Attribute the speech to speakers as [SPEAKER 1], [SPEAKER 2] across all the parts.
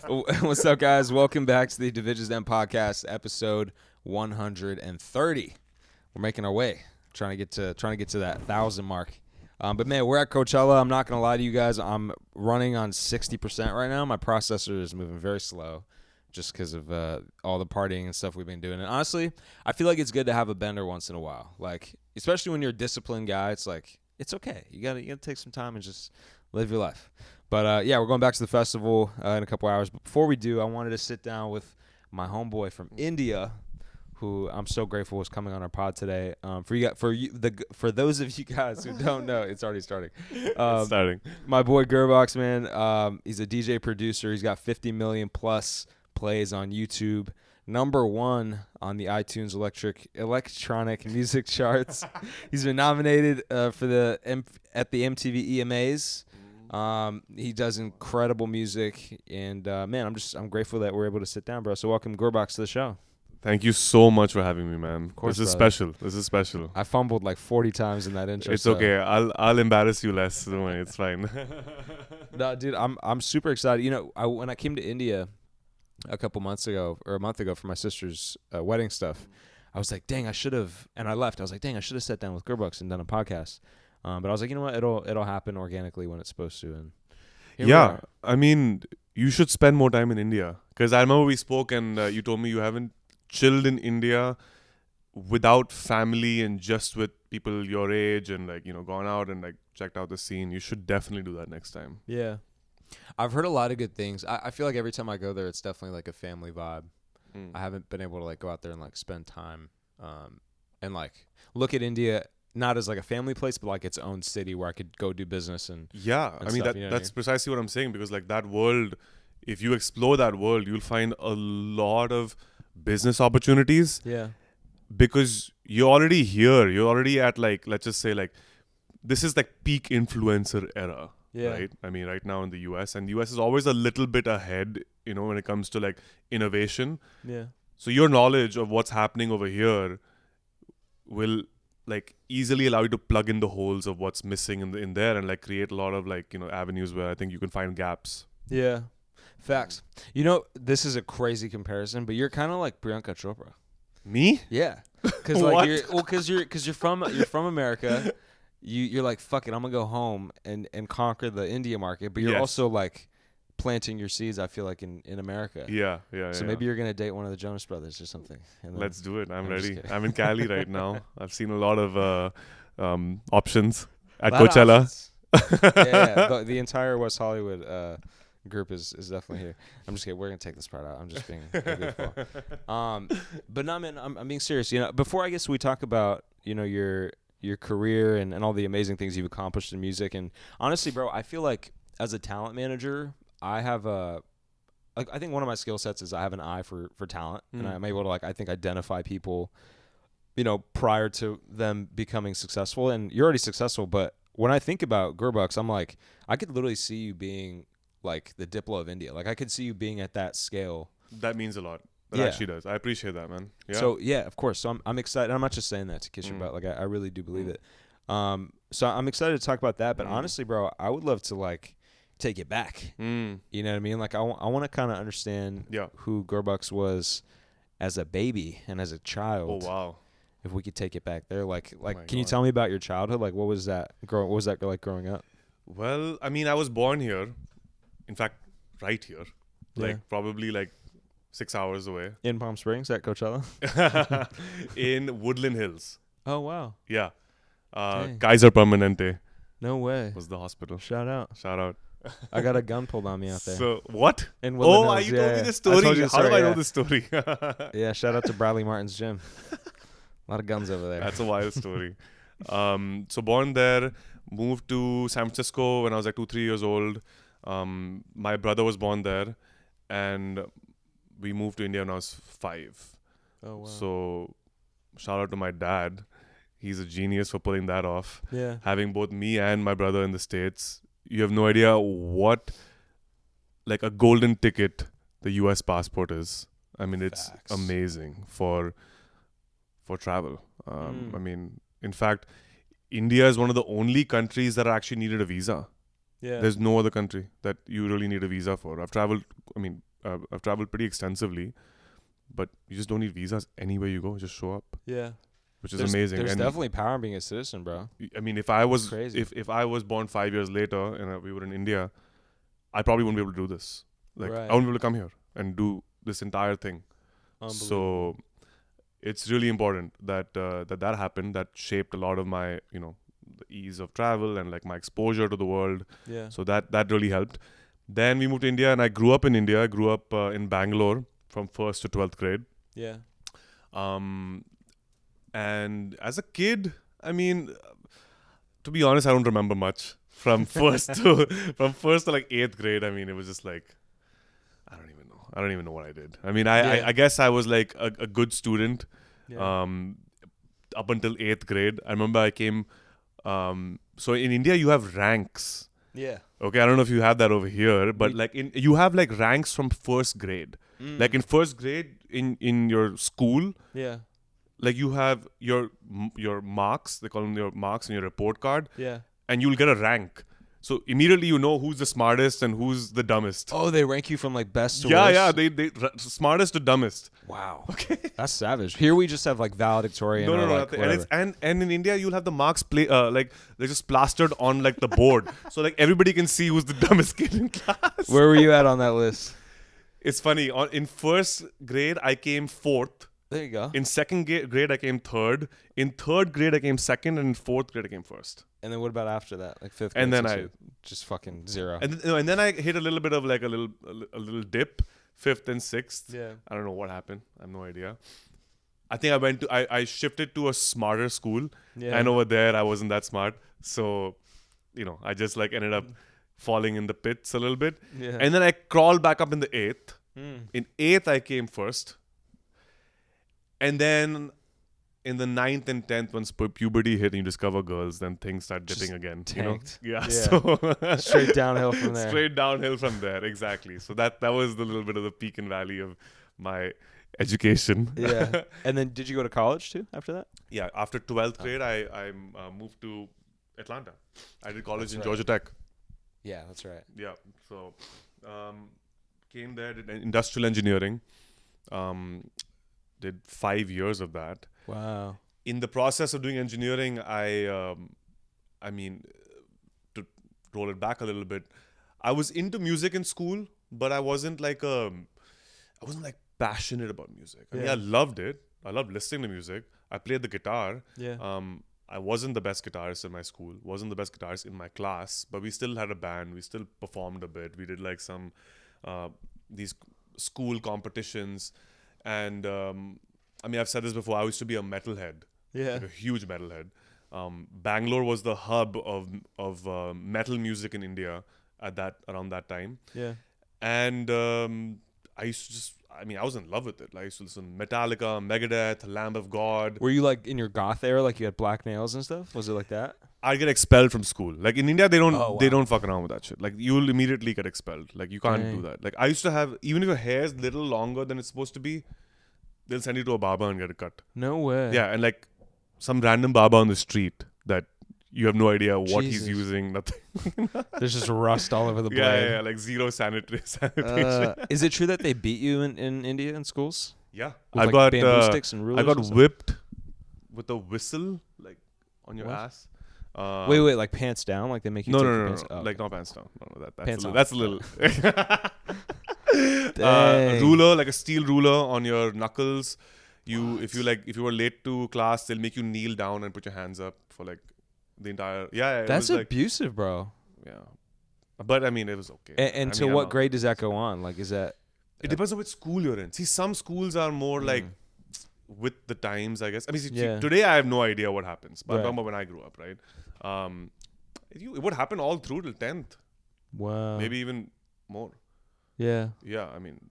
[SPEAKER 1] What's up, guys? Welcome back to the Divij podcast, episode 130. We're making our way, trying to get to that 1,000 mark. But man, we're at Coachella. I'm not gonna lie to you guys. I'm running on 60% right now. My processor is moving very slow, just because of all the partying and stuff we've been doing. And honestly, I feel like it's good to have a bender once in a while. Like, especially when you're a disciplined guy, it's like it's okay. You gotta take some time and just live your life. But yeah, we're going back to the festival in a couple hours. But before we do, I wanted to sit down with my homeboy from India, who I'm so grateful was coming on our pod today. For those of you guys who don't know, it's already starting.
[SPEAKER 2] It's starting.
[SPEAKER 1] My boy Gurbax, man, he's a DJ producer. He's got 50 million plus plays on YouTube. Number 1 on the iTunes electronic music charts. He's been nominated at the MTV EMAs. He does incredible music, and man, I'm grateful that we're able to sit down, bro. So welcome Gurbax to the show.
[SPEAKER 2] Thank you so much for having me, man.
[SPEAKER 1] Of course,
[SPEAKER 2] this is
[SPEAKER 1] brother.
[SPEAKER 2] special. This is special.
[SPEAKER 1] I fumbled like 40 times in that intro.
[SPEAKER 2] It's okay. I'll embarrass you less. Don't worry. It's fine.
[SPEAKER 1] No, dude, I'm super excited. You know, when I came to India a month ago for my sister's wedding stuff, I was like, dang, I should have. And I left. I was like, dang, I should have sat down with Gurbax and done a podcast. But I was like, you know what? It'll happen organically when it's supposed to. And
[SPEAKER 2] yeah, I mean, you should spend more time in India, because I remember we spoke and you told me you haven't chilled in India without family and just with people your age and gone out and checked out the scene. You should definitely do that next time.
[SPEAKER 1] Yeah, I've heard a lot of good things. I feel like every time I go there, it's definitely like a family vibe. I haven't been able to go out there and spend time and look at India not as like a family place, but like its own city where I could go do business and
[SPEAKER 2] I mean, that's precisely what I'm saying, because that world, if you explore that world, you'll find a lot of business opportunities.
[SPEAKER 1] Yeah,
[SPEAKER 2] because you're already here. You're already at let's just say this is peak influencer era.
[SPEAKER 1] Yeah.
[SPEAKER 2] Right. I mean, right now in the US, and the US is always a little bit ahead, when it comes to innovation.
[SPEAKER 1] Yeah.
[SPEAKER 2] So your knowledge of what's happening over here will easily allow you to plug in the holes of what's missing in there and create a lot of avenues where I think you can find gaps.
[SPEAKER 1] Yeah. Facts. You know, this is a crazy comparison, but you're kind of like Priyanka Chopra.
[SPEAKER 2] Me?
[SPEAKER 1] Yeah. Cuz you're from America. You're like, fuck it, I'm going to go home and conquer the India market, but you're also planting your seeds, I feel like, in America.
[SPEAKER 2] Yeah.
[SPEAKER 1] So maybe you're going to date one of the Jonas Brothers or something.
[SPEAKER 2] Let's do it. I'm ready. I'm in Cali right now. I've seen a lot of options at Coachella.
[SPEAKER 1] Yeah. The entire West Hollywood group is definitely here. I'm just kidding. We're going to take this part out. I'm just being goofball. But no, man, I'm being serious. Before I guess we talk about, your career and all the amazing things you've accomplished in music. And honestly, bro, I feel like as a talent manager, I have I think one of my skill sets is I have an eye for talent, and I'm able to I think identify people, prior to them becoming successful. And you're already successful, but when I think about Gurbax, I'm like, I could literally see you being the Diplo of India. I could see you being at that scale.
[SPEAKER 2] That means a lot. That actually does. I appreciate that, man. Yeah.
[SPEAKER 1] So yeah, of course. So I'm excited. I'm not just saying that to kiss your butt. I really do believe it. So I'm excited to talk about that. But honestly, bro, I would love to take it back. You know what I mean? I want to kind of understand who Gurbax was as a baby and as a child.
[SPEAKER 2] Oh wow!
[SPEAKER 1] If we could take it back there, can
[SPEAKER 2] God.
[SPEAKER 1] you tell me about your childhood? What was that? What was that like growing up?
[SPEAKER 2] Well, I mean, I was born here. In fact, right here.
[SPEAKER 1] Yeah.
[SPEAKER 2] Probably 6 hours away.
[SPEAKER 1] In Palm Springs at Coachella?
[SPEAKER 2] In Woodland Hills.
[SPEAKER 1] Oh wow!
[SPEAKER 2] Yeah. Kaiser Permanente.
[SPEAKER 1] No way.
[SPEAKER 2] Was the hospital.
[SPEAKER 1] Shout out. I got a gun pulled on me out there.
[SPEAKER 2] So what?
[SPEAKER 1] In Woodland Hills,
[SPEAKER 2] you told me this story. How do I know this story?
[SPEAKER 1] Yeah, shout out to Bradley Martin's gym. A lot of guns over there.
[SPEAKER 2] That's a wild story. So born there, moved to San Francisco when I was 2-3 years old. My brother was born there, and we moved to India when I was 5.
[SPEAKER 1] Oh wow!
[SPEAKER 2] So shout out to my dad. He's a genius for pulling that off.
[SPEAKER 1] Yeah.
[SPEAKER 2] Having both me and my brother in the States, you have no idea what a golden ticket the US passport is. I mean, it's amazing for travel. I mean, in fact, India is one of the only countries that actually needed a visa.
[SPEAKER 1] Yeah.
[SPEAKER 2] There's no other country that you really need a visa for. I've traveled, I've traveled pretty extensively, but you just don't need visas anywhere you go. Just show up,
[SPEAKER 1] Yeah.
[SPEAKER 2] which is amazing.
[SPEAKER 1] There's
[SPEAKER 2] And
[SPEAKER 1] definitely power in being a citizen, bro.
[SPEAKER 2] I mean, if I was
[SPEAKER 1] Crazy.
[SPEAKER 2] if I was born 5 years later and we were in India, I probably wouldn't be able to do this. Like
[SPEAKER 1] Right.
[SPEAKER 2] I wouldn't be able to come here and do this entire thing.
[SPEAKER 1] Unbelievable.
[SPEAKER 2] So it's really important that that happened. That shaped a lot of my, the ease of travel and like my exposure to the world.
[SPEAKER 1] Yeah.
[SPEAKER 2] So that really helped. Then we moved to India, and I grew up in India. I grew up in Bangalore from 1st to 12th grade.
[SPEAKER 1] Yeah.
[SPEAKER 2] And as a kid, I mean, to be honest, I don't remember much from first to like 8th grade. I mean, it was just like, I don't even know what I did. I mean, I guess I was like a good student.
[SPEAKER 1] Yeah.
[SPEAKER 2] Up until 8th grade. I remember I came. So in India, you have ranks.
[SPEAKER 1] Yeah.
[SPEAKER 2] Okay, I don't know if you have that over here, but you have like ranks from 1st grade. Like in 1st grade in your school,
[SPEAKER 1] Yeah.
[SPEAKER 2] like you have your marks. They call them your marks in your report card.
[SPEAKER 1] Yeah.
[SPEAKER 2] And you'll get a rank. So immediately you know who's the smartest and who's the dumbest.
[SPEAKER 1] Oh, they rank you from like best to
[SPEAKER 2] yeah,
[SPEAKER 1] worst?
[SPEAKER 2] yeah, they smartest to dumbest.
[SPEAKER 1] Wow.
[SPEAKER 2] Okay.
[SPEAKER 1] That's savage. Here we just have like valedictorian.
[SPEAKER 2] No,
[SPEAKER 1] or like
[SPEAKER 2] nothing.
[SPEAKER 1] whatever.
[SPEAKER 2] And in India you'll have the marks like they're just plastered on like the board, so like everybody can see who's the dumbest kid in class.
[SPEAKER 1] Where were you at on that list?
[SPEAKER 2] It's funny. In 1st grade I came 4th.
[SPEAKER 1] There you go.
[SPEAKER 2] In 2nd grade I came 3rd. In 3rd grade I came 2nd, and in 4th grade I came 1st.
[SPEAKER 1] And then what about after that? Like 5th grade?
[SPEAKER 2] And then
[SPEAKER 1] 6th grade? Just fucking zero.
[SPEAKER 2] And then I hit a little bit of like a little dip, 5th and 6th.
[SPEAKER 1] Yeah.
[SPEAKER 2] I don't know what happened. I have no idea. I think I shifted to a smarter school.
[SPEAKER 1] Yeah.
[SPEAKER 2] And over there I wasn't that smart. So, I just like ended up falling in the pits a little bit.
[SPEAKER 1] Yeah.
[SPEAKER 2] And then I crawled back up in the 8th.
[SPEAKER 1] Mm.
[SPEAKER 2] In 8th I came 1st. And then in the 9th and 10th, once puberty hit and you discover girls, then things start dipping again.
[SPEAKER 1] Tanked.
[SPEAKER 2] Yeah.
[SPEAKER 1] Yeah.
[SPEAKER 2] So
[SPEAKER 1] Straight downhill from there.
[SPEAKER 2] Straight downhill from there, exactly. So that was the little bit of the peak and valley of my education.
[SPEAKER 1] Yeah. And then did you go to college too after that?
[SPEAKER 2] Yeah. After 12th grade, I moved to Atlanta. I did college in Georgia Tech.
[SPEAKER 1] Yeah, that's right.
[SPEAKER 2] Yeah. So came there, did industrial engineering. Did 5 years of that.
[SPEAKER 1] Wow.
[SPEAKER 2] In the process of doing engineering, I mean, to roll it back a little bit, I was into music in school, but I wasn't like passionate about music. I mean, I loved it. I loved listening to music. I played the guitar.
[SPEAKER 1] Yeah.
[SPEAKER 2] I wasn't the best guitarist in my school. Wasn't the best guitarist in my class, but we still had a band. We still performed a bit. We did like some these school competitions. And I mean, I've said this before. I used to be a metalhead, like a huge metalhead. Bangalore was the hub of metal music in India around that time.
[SPEAKER 1] Yeah.
[SPEAKER 2] And I used to I was in love with it. Like, I used to listen to Metallica, Megadeth, Lamb of God.
[SPEAKER 1] Were you like in your goth era, like you had black nails and stuff? Was it like that?
[SPEAKER 2] I'd get expelled from school. Like in India, they
[SPEAKER 1] wow.
[SPEAKER 2] don't fuck around with that shit. Like you'll immediately get expelled. Like you can't do that. Like I used to have, even if your hair is little longer than it's supposed to be, they'll send you to a barber and get it cut.
[SPEAKER 1] No way.
[SPEAKER 2] Yeah, and like some random barber on the street that you have no idea what he's using. Nothing.
[SPEAKER 1] There's just rust all over the blade.
[SPEAKER 2] Yeah, like zero sanitation.
[SPEAKER 1] Is it true that they beat you in India in schools?
[SPEAKER 2] Yeah,
[SPEAKER 1] With
[SPEAKER 2] I got
[SPEAKER 1] bamboo sticks and rulers.
[SPEAKER 2] I got whipped with a whistle, like on your ass.
[SPEAKER 1] Wait, like pants down? Like they make you take your pants
[SPEAKER 2] no. Like not pants down. No,
[SPEAKER 1] pants
[SPEAKER 2] that's a little.
[SPEAKER 1] Dang.
[SPEAKER 2] Ruler, like a steel ruler on your knuckles. If you were late to class, they'll make you kneel down and put your hands up for like the entire. Yeah,
[SPEAKER 1] that's abusive, bro.
[SPEAKER 2] Yeah, but I mean, it was okay.
[SPEAKER 1] And to what grade does that go on? Like, is that?
[SPEAKER 2] It depends on which school you're in. See, some schools are more like with the times, I guess. I mean, today I have no idea what happens. But I'm talking about when I grew up, right? It would happen all through till 10th.
[SPEAKER 1] Wow.
[SPEAKER 2] Maybe even more.
[SPEAKER 1] Yeah.
[SPEAKER 2] Yeah, I mean,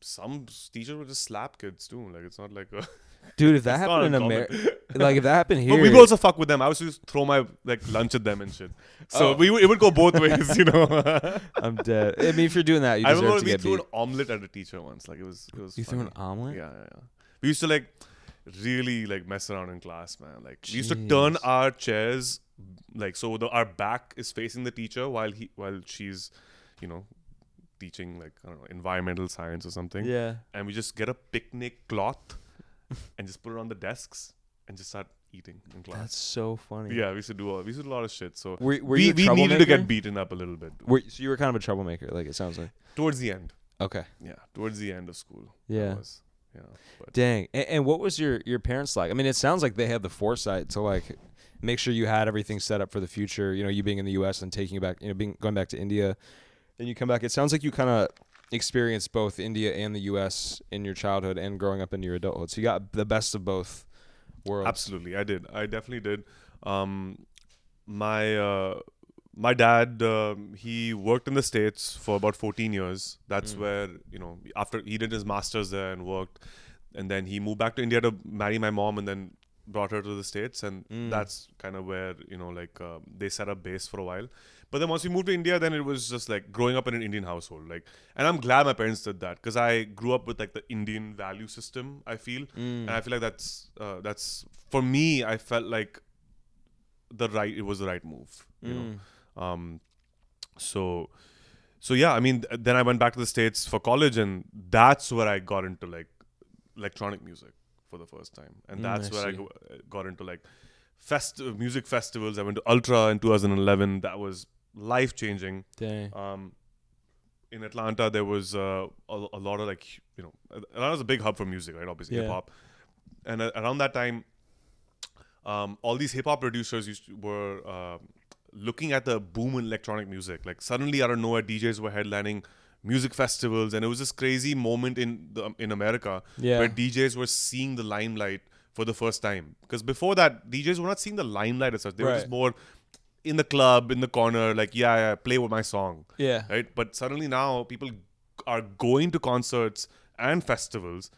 [SPEAKER 2] some teachers would just slap kids too. Like, it's not like a...
[SPEAKER 1] Dude, if that happened in America, like if that happened here,
[SPEAKER 2] but we would also fuck with them. I used to just throw my like lunch at them and shit. So it would go both ways, you know.
[SPEAKER 1] I'm dead. I mean, if you're doing that, you
[SPEAKER 2] I
[SPEAKER 1] deserve
[SPEAKER 2] remember
[SPEAKER 1] to
[SPEAKER 2] we
[SPEAKER 1] get
[SPEAKER 2] threw
[SPEAKER 1] beat.
[SPEAKER 2] an omelet at a teacher once. Like it was.
[SPEAKER 1] You threw an omelet?
[SPEAKER 2] Yeah. We used to like really like mess around in class, man. Like we used to turn our chairs like so our back is facing the teacher while she's, you know, teaching like, I don't know, environmental science or something.
[SPEAKER 1] Yeah.
[SPEAKER 2] And we just get a picnic cloth and just put it on the desks and just start eating in class.
[SPEAKER 1] That's so funny.
[SPEAKER 2] Yeah, we used to do a lot of shit. So
[SPEAKER 1] Were you a
[SPEAKER 2] we needed to
[SPEAKER 1] troublemaker?
[SPEAKER 2] get beaten up a little bit.
[SPEAKER 1] So you were kind of a troublemaker, like it sounds like.
[SPEAKER 2] Towards the end.
[SPEAKER 1] Okay.
[SPEAKER 2] Yeah, towards the end of school.
[SPEAKER 1] Yeah.
[SPEAKER 2] Yeah. But
[SPEAKER 1] Dang. And what was your parents like? I mean, it sounds like they had the foresight to like make sure you had everything set up for the future. You know, you being in the U.S. and taking you back, you know, going back to India, and you come back. It sounds like you kind of experienced both India and the U.S. in your childhood and growing up into your adulthood. So you got the best of both worlds.
[SPEAKER 2] absolutely, I did. I definitely did. My dad, he worked in the States for about 14 years. That's where, you know, after he did his master's there and worked, and then he moved back to India to marry my mom and then brought her to the States. And that's kind of where, you know, like they set up base for a while. But then once we moved to India, then it was just like growing up in an Indian household. Like, and I'm glad my parents did that because I grew up with like the Indian value system, I feel. And I feel like that's for me, I felt like it was the right move, you know. So yeah, I mean, then I went back to the States for college, and that's where I got into like electronic music for the first time, and that's where I got into like music festivals. I went to Ultra in 2011. That was life changing.
[SPEAKER 1] Dang.
[SPEAKER 2] In Atlanta, there was a lot of like, you know, Atlanta's a big hub for music, right? Obviously, hip hop, and around that time, all these hip hop producers were looking at the boom in electronic music. Like suddenly out of nowhere, DJs were headlining music festivals, and it was this crazy moment in America where DJs were seeing the limelight for the first time. Because before that, DJs were not seeing the limelight as such. They were just more in the club, in the corner, like, yeah, play with my song.
[SPEAKER 1] Yeah.
[SPEAKER 2] Right? But suddenly now people are going to concerts and festivals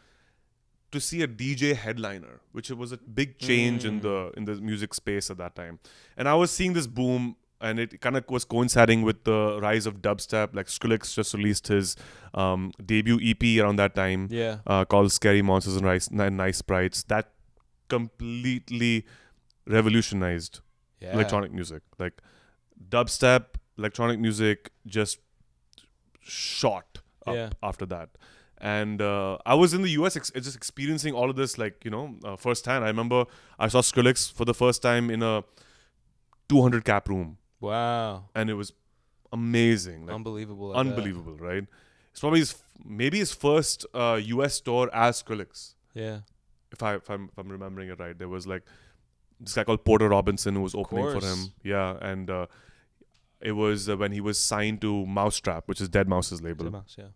[SPEAKER 2] to see a DJ headliner, which was a big change in the music space at that time. And I was seeing this boom, and it kind of was coinciding with the rise of dubstep. Like Skrillex just released his debut EP around that time, called Scary Monsters and Nice Sprites. That completely revolutionized electronic music. Like dubstep, electronic music just shot up after that. And I was in the US just experiencing all of this, like, you know, firsthand. I remember I saw Skrillex for the first time in a 200 cap room.
[SPEAKER 1] Wow.
[SPEAKER 2] And it was amazing. Like,
[SPEAKER 1] unbelievable.
[SPEAKER 2] Unbelievable, right? It's probably maybe his first US tour as Skrillex.
[SPEAKER 1] Yeah.
[SPEAKER 2] If I'm remembering it right. There was like this guy called Porter Robinson who was opening for him. Yeah. And it was when he was signed to Mousetrap, which is Dead Mouse's label.
[SPEAKER 1] Dead Mouse, yeah.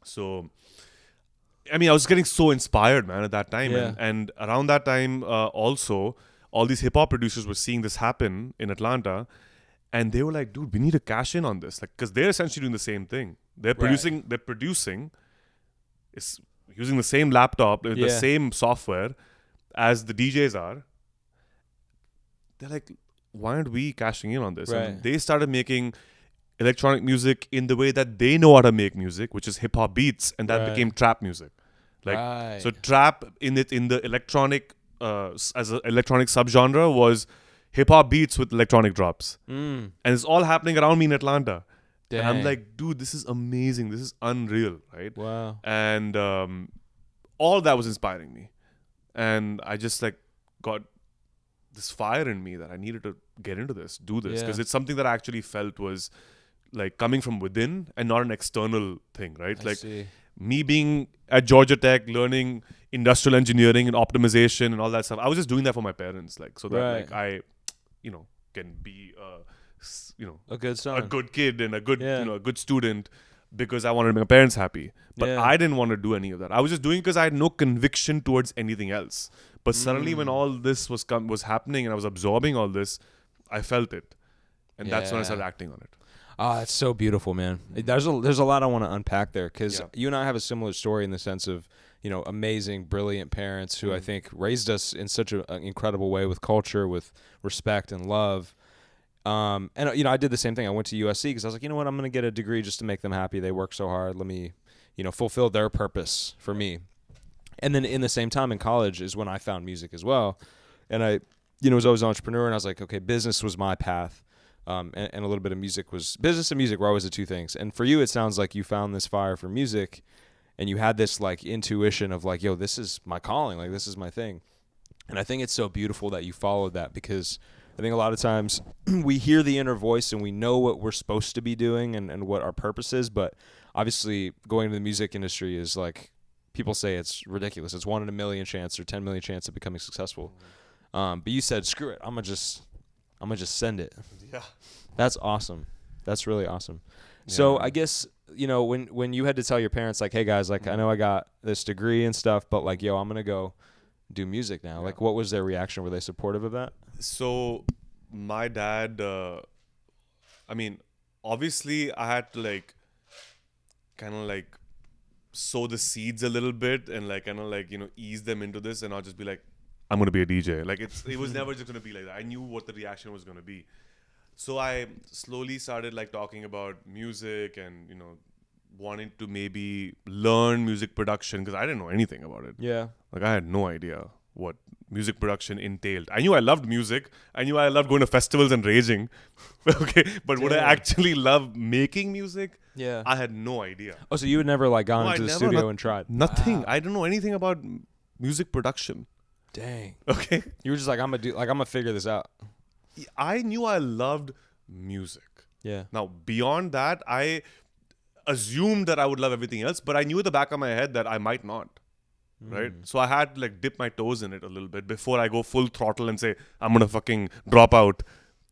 [SPEAKER 2] So, I mean, I was getting so inspired, man, at that time. And around that time, also, all these hip-hop producers were seeing this happen in Atlanta. And they were like, dude, we need to cash in on this. Like, because they're essentially doing the same thing. They're producing is using the same laptop, the same software as the DJs are. They're like, why aren't we cashing in on this?
[SPEAKER 1] Right.
[SPEAKER 2] And they started making electronic music in the way that they know how to make music, which is hip hop beats, and that became trap music. Like so, trap in the electronic as an electronic subgenre was hip hop beats with electronic drops, and it's all happening around me in Atlanta.
[SPEAKER 1] Dang.
[SPEAKER 2] And I'm like, dude, this is amazing. This is unreal, right?
[SPEAKER 1] Wow.
[SPEAKER 2] And all that was inspiring me, and I just like got this fire in me that I needed to get into this, do this, because it's something that I actually felt was like coming from within and not an external thing, right?
[SPEAKER 1] I
[SPEAKER 2] like
[SPEAKER 1] see.
[SPEAKER 2] Me being at Georgia Tech, learning industrial engineering and optimization and all that stuff. I was just doing that for my parents, like, so that like I, you know, can be
[SPEAKER 1] a good son,
[SPEAKER 2] a good kid and a good a good student, because I wanted to make my parents happy. But I didn't want to do any of that. I was just doing it because I had no conviction towards anything else. But suddenly when all this was happening and I was absorbing all this, I felt it. And that's when I started acting on it.
[SPEAKER 1] Ah, it's so beautiful, man. There's a lot I want to unpack there, because you and I have a similar story in the sense of, you know, amazing, brilliant parents who I think raised us in such an incredible way, with culture, with respect and love. And, you know, I did the same thing. I went to USC because I was like, you know what, I'm going to get a degree just to make them happy. They work so hard. Let me, you know, fulfill their purpose for me. And then in the same time in college is when I found music as well. And I, you know, was always an entrepreneur, and I was like, okay, business was my path. and a little bit of music was business and music were always the two things. And for you, it sounds like you found this fire for music, and you had this like intuition of like, yo, this is my calling, like this is my thing. And I think it's so beautiful that you followed that, because I think a lot of times we hear the inner voice and we know what we're supposed to be doing and what our purpose is, but obviously going to the music industry is like, people say it's ridiculous. It's 1 in a million chance or 10 million chance of becoming successful. But you said, screw it, I'm gonna just send it.
[SPEAKER 2] Yeah.
[SPEAKER 1] That's awesome. That's really awesome. Yeah. So I guess, you know, when you had to tell your parents, like, hey guys, like, I know I got this degree and stuff, but like, yo, I'm gonna go do music now. Yeah. Like, what was their reaction? Were they supportive of that?
[SPEAKER 2] So my dad, I mean, obviously I had to like kind of like sow the seeds a little bit and like kind of like, you know, ease them into this, and I'll just be like, I'm going to be a DJ. Like it was never just going to be like that. I knew what the reaction was going to be. So I slowly started like talking about music and, you know, wanting to maybe learn music production, because I didn't know anything about it.
[SPEAKER 1] Yeah.
[SPEAKER 2] Like I had no idea what music production entailed. I knew I loved music. I knew I loved going to festivals and raging. Okay. But would I actually love making music?
[SPEAKER 1] Yeah.
[SPEAKER 2] I had no idea.
[SPEAKER 1] Oh, so you had never like gone into the studio and tried?
[SPEAKER 2] Nothing.
[SPEAKER 1] Wow.
[SPEAKER 2] I didn't know anything about music production.
[SPEAKER 1] Dang.
[SPEAKER 2] Okay.
[SPEAKER 1] You were just like, I'm gonna figure this out.
[SPEAKER 2] I knew I loved music.
[SPEAKER 1] Yeah.
[SPEAKER 2] Now, beyond that, I assumed that I would love everything else, but I knew at the back of my head that I might not. Right? So I had to like dip my toes in it a little bit before I go full throttle and say, I'm going to fucking drop out,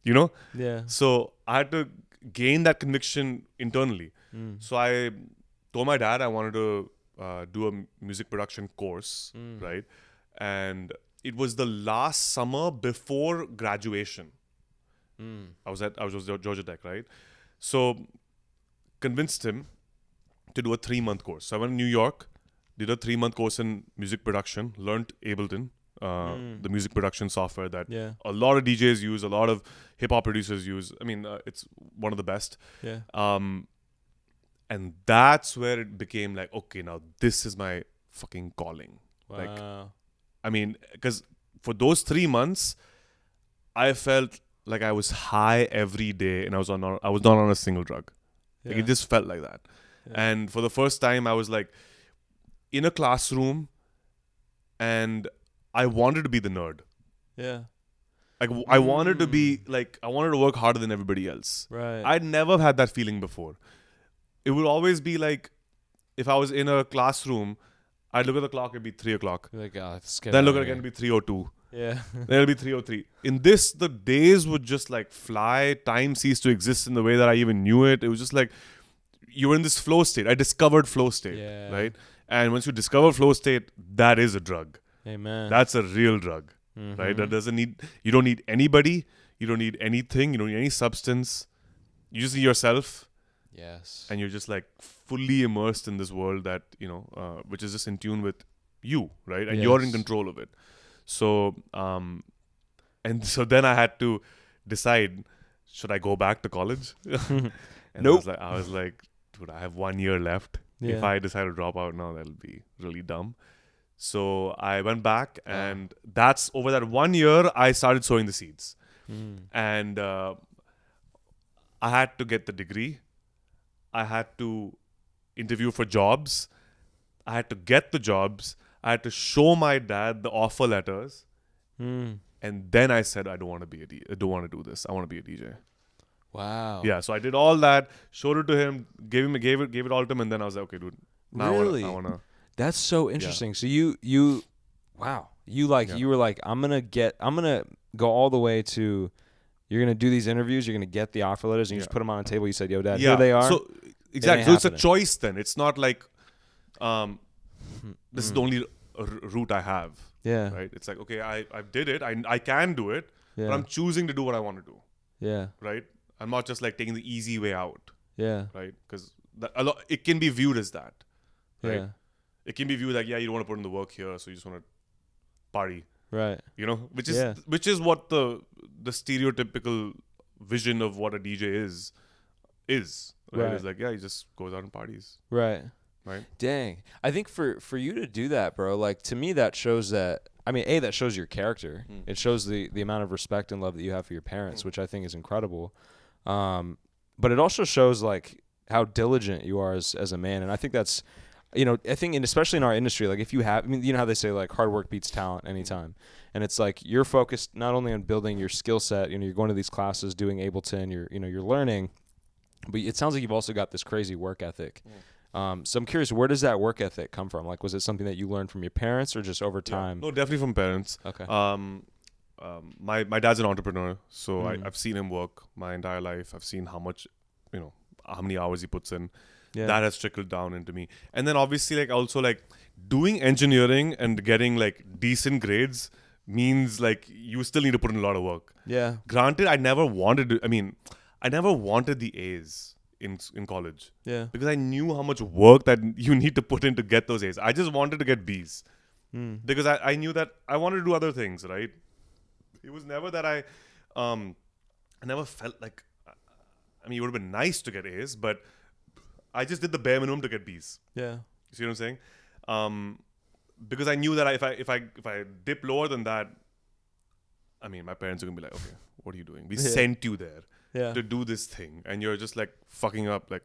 [SPEAKER 2] you know?
[SPEAKER 1] Yeah.
[SPEAKER 2] So I had to gain that conviction internally. So I told my dad I wanted to do a music production course, right? And it was the last summer before graduation. I was Georgia Tech, right? So convinced him to do a 3-month course. So I went to New York, did a 3-month course in music production, learned Ableton, the music production software that a lot of DJs use, a lot of hip hop producers use. I mean, it's one of the best.
[SPEAKER 1] Yeah.
[SPEAKER 2] And that's where it became like, okay, now this is my fucking calling.
[SPEAKER 1] Wow.
[SPEAKER 2] Like, I mean, because for those 3 months, I felt like I was high every day, and I was not on a single drug.
[SPEAKER 1] Yeah.
[SPEAKER 2] Like it just felt like that. Yeah. And for the first time, I was like in a classroom, and I wanted to be the nerd.
[SPEAKER 1] Yeah.
[SPEAKER 2] Like I wanted to be like, I wanted to work harder than everybody else.
[SPEAKER 1] Right.
[SPEAKER 2] I'd never had that feeling before. It would always be like, if I was in a classroom, I'd look at the clock, it'd be 3 o'clock.
[SPEAKER 1] Like, oh,
[SPEAKER 2] then look at it again, it'd be 3:02.
[SPEAKER 1] Yeah.
[SPEAKER 2] Then it'll be 3:03. In this, the days would just like fly. Time ceased to exist in the way that I even knew it. It was just like, you were in this flow state. I discovered flow state, right? And once you discover flow state, that is a drug.
[SPEAKER 1] Amen.
[SPEAKER 2] That's a real drug, right? That you don't need anybody. You don't need anything. You don't need any substance. You just need yourself.
[SPEAKER 1] Yes.
[SPEAKER 2] And you're just like fully immersed in this world that, you know, which is just in tune with you, right? And you're in control of it. So, and so then I had to decide, should I go back to college? And
[SPEAKER 1] Nope.
[SPEAKER 2] I was like, dude, I have 1 year left.
[SPEAKER 1] Yeah.
[SPEAKER 2] If I decide to drop out now, that'll be really dumb. So I went back, and that's over that 1 year, I started sowing the seeds. And I had to get the degree. I had to interview for jobs. I had to get the jobs. I had to show my dad the offer letters. And then I said, I don't want to do this. I want to be a DJ.
[SPEAKER 1] Wow.
[SPEAKER 2] Yeah, so I did all that, showed it to him, gave it all to him, and then I was like, okay, dude, now
[SPEAKER 1] really?
[SPEAKER 2] I wanna.
[SPEAKER 1] That's so interesting. So you wow. You were like, I'm gonna go all the way to, you're gonna do these interviews, you're gonna get the offer letters, and you just put them on a table. You said, yo, Dad, here they are.
[SPEAKER 2] So exactly. So it's a choice then. It's not like this is the only route I have.
[SPEAKER 1] Yeah.
[SPEAKER 2] Right? It's like, okay, I did it. I can do it, but I'm choosing to do what I want to do.
[SPEAKER 1] Yeah.
[SPEAKER 2] Right? I'm not just like taking the easy way out.
[SPEAKER 1] Yeah.
[SPEAKER 2] Right? Because it can be viewed as that. Right?
[SPEAKER 1] Yeah.
[SPEAKER 2] It can be viewed like, yeah, you don't want to put in the work here, so you just want to party.
[SPEAKER 1] Right.
[SPEAKER 2] You know, which is what the stereotypical vision of what a DJ is. Right? It's like, yeah, he just goes out and parties.
[SPEAKER 1] Right.
[SPEAKER 2] Right.
[SPEAKER 1] Dang. I think for you to do that, bro, like, to me that shows that, I mean, that shows your character. It shows the amount of respect and love that you have for your parents, which I think is incredible. But it also shows like how diligent you are as a man. And I think that's, I think, and especially in our industry, like if you have, I mean, you know how they say like hard work beats talent anytime. And it's like you're focused not only on building your skill set, you're going to these classes, doing Ableton, you're learning, but it sounds like you've also got this crazy work ethic. So I'm curious, where does that work ethic come from? Like, was it something that you learned from your parents or just over time?
[SPEAKER 2] No, definitely from parents.
[SPEAKER 1] Okay.
[SPEAKER 2] My dad's an entrepreneur, so I've seen him work my entire life. I've seen how much, how many hours he puts in. Yeah. That has trickled down into me. And then obviously like also like doing engineering and getting like decent grades means like you still need to put in a lot of work.
[SPEAKER 1] Yeah.
[SPEAKER 2] Granted, I never wanted the A's in college.
[SPEAKER 1] Yeah.
[SPEAKER 2] Because I knew how much work that you need to put in to get those A's. I just wanted to get B's. Because I knew that I wanted to do other things, right? It was never that I never felt like, I mean, it would have been nice to get A's, but I just did the bare minimum to get B's.
[SPEAKER 1] Yeah.
[SPEAKER 2] You see what I'm saying? Because I knew that if I dip lower than that, I mean, my parents are gonna be like, okay, what are you doing? We sent you there to do this thing, and you're just like fucking up, like,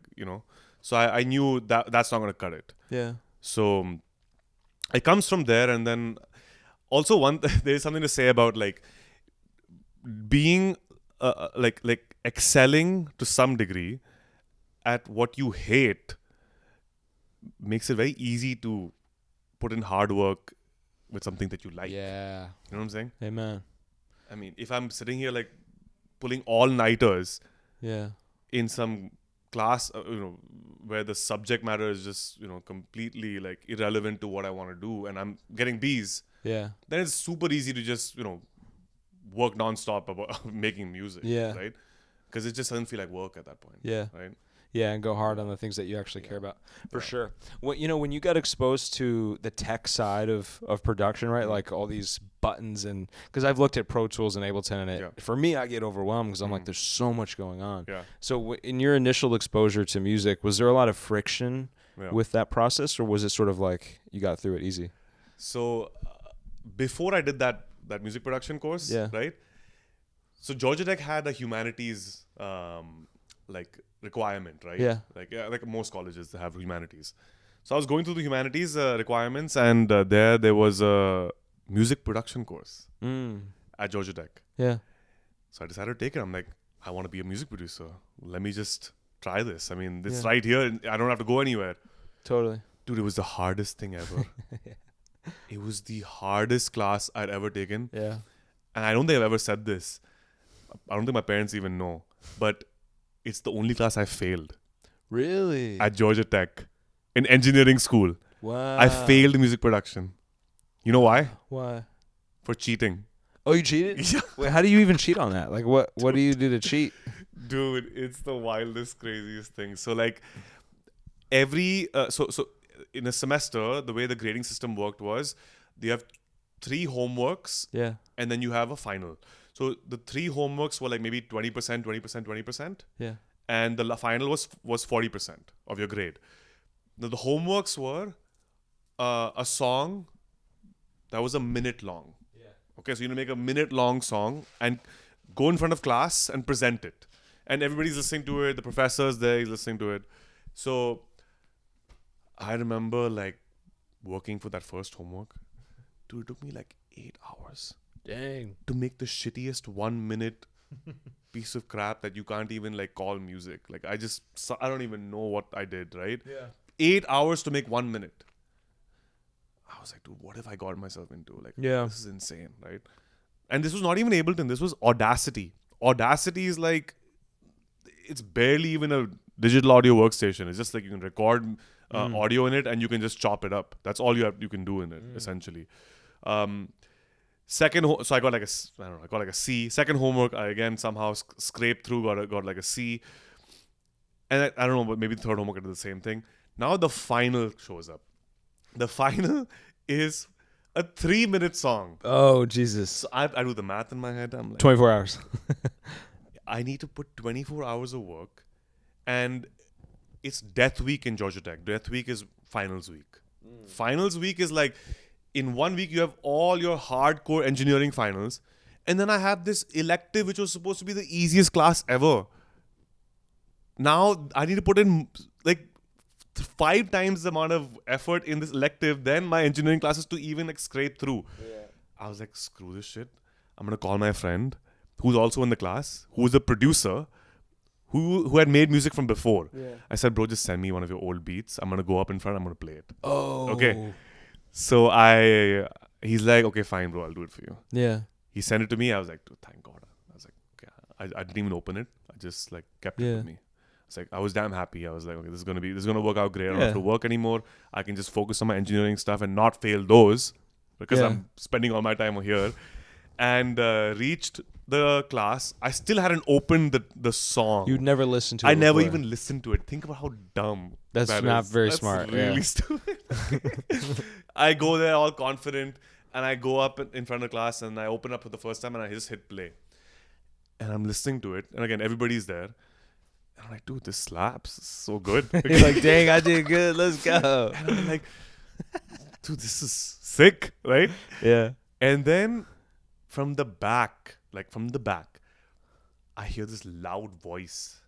[SPEAKER 2] So I knew that that's not gonna cut it.
[SPEAKER 1] Yeah.
[SPEAKER 2] So it comes from there, and then also there's something to say about like being like excelling to some degree at what you hate makes it very easy to put in hard work with something that you like.
[SPEAKER 1] Yeah.
[SPEAKER 2] You know what I'm saying?
[SPEAKER 1] Amen.
[SPEAKER 2] I mean, if I'm sitting here like pulling all-nighters in some class, where the subject matter is just, completely like irrelevant to what I want to do, and I'm getting B's, then it's super easy to just, work non-stop about making music, right? Because it just doesn't feel like work at that point. Right?
[SPEAKER 1] Yeah, and go hard on the things that you actually care about. For sure. When you got exposed to the tech side of production, right? Like all these buttons, and because I've looked at Pro Tools and Ableton, and for me, I get overwhelmed because I'm like, there's so much going on. Yeah. So in your initial exposure to music, was there a lot of friction with that process, or was it sort of like you got through it easy?
[SPEAKER 2] So before I did that music production course, right? So Georgia Tech had a humanities like requirement, right?
[SPEAKER 1] Yeah.
[SPEAKER 2] Like most colleges have humanities. So I was going through the humanities requirements, and there was a music production course at Georgia Tech.
[SPEAKER 1] Yeah.
[SPEAKER 2] So I decided to take it. I'm like, I want to be a music producer. Let me just try this. I mean, it's right here. I don't have to go anywhere.
[SPEAKER 1] Totally.
[SPEAKER 2] Dude, it was the hardest thing ever. It was the hardest class I'd ever taken.
[SPEAKER 1] Yeah.
[SPEAKER 2] And I don't think I've ever said this. I don't think my parents even know. But it's the only class I failed.
[SPEAKER 1] Really?
[SPEAKER 2] At Georgia Tech. In engineering school.
[SPEAKER 1] Wow.
[SPEAKER 2] I failed music production. You know why?
[SPEAKER 1] Why?
[SPEAKER 2] For cheating.
[SPEAKER 1] Oh, you cheated?
[SPEAKER 2] Yeah.
[SPEAKER 1] Wait, how do you even cheat on that? Like, what do you do to cheat?
[SPEAKER 2] Dude, it's the wildest, craziest thing. So, like, so in a semester, the way the grading system worked was you have 3 homeworks. Yeah. And then you have a final. So the 3 homeworks were like maybe 20%, 20%, 20%. Yeah. And the final was 40% of your grade. Now, the homeworks were a song that was a minute long. Yeah. Okay, so you make a minute-long song and go in front of class and present it. And everybody's listening to it. The professor's there, he's listening to it. So I remember like working for that first homework. Dude, it took me like 8 hours.
[SPEAKER 1] Dang.
[SPEAKER 2] To make the shittiest 1 minute piece of crap that you can't even like call music. Like I don't even know what I did, right? Yeah. 8 hours to make 1 minute. I was like, dude, what have I got myself into? Like, this is insane, right? And this was not even Ableton. This was Audacity. Audacity is like, it's barely even a digital audio workstation. It's just like you can record audio in it and you can just chop it up. That's all you can do in it, essentially. So I got like a C. Second homework, I again somehow scraped through, got like a C. And I don't know, but maybe the third homework I did the same thing. Now the final shows up. The final is a 3-minute song.
[SPEAKER 1] Oh, Jesus.
[SPEAKER 2] So I do the math in my head. I'm like,
[SPEAKER 1] 24 hours.
[SPEAKER 2] I need to put 24 hours of work. And it's Death Week in Georgia Tech. Death Week is finals week. Finals week is like, in 1 week, you have all your hardcore engineering finals. And then I have this elective, which was supposed to be the easiest class ever. now I need to put in like 5 times the amount of effort in this elective than my engineering classes to even like scrape through. I was like, screw this shit. I'm gonna call my friend who's also in the class, who's a producer, who had made music from before. I said, bro, just send me one of your old beats. I'm gonna go up in front. I'm gonna play it.
[SPEAKER 1] Oh.
[SPEAKER 2] Okay. So he's like, okay, fine, bro, I'll do it for you.
[SPEAKER 1] Yeah.
[SPEAKER 2] He sent it to me. I was like, dude, thank God. I was like, okay. I didn't even open it. I just like kept it with me. It's like I was damn happy. I was like, okay, this is gonna work out great. I don't have to work anymore. I can just focus on my engineering stuff and not fail those because I'm spending all my time here. And reached the class. I still hadn't opened the song.
[SPEAKER 1] You'd never listened to it.
[SPEAKER 2] I never
[SPEAKER 1] before.
[SPEAKER 2] even listened to it. Think about how dumb.
[SPEAKER 1] That's
[SPEAKER 2] that
[SPEAKER 1] not
[SPEAKER 2] is.
[SPEAKER 1] very
[SPEAKER 2] That's
[SPEAKER 1] smart.
[SPEAKER 2] Really stupid. I go there all confident, and I go up in front of class, and I open up for the first time, and I just hit play. And I'm listening to it, and again, everybody's there. And I'm like, dude, this slaps. This is so good.
[SPEAKER 1] You're like, dang, I did good. Let's go.
[SPEAKER 2] And I'm like, dude, this is sick, right?
[SPEAKER 1] Yeah.
[SPEAKER 2] And then from the back, I hear this loud voice.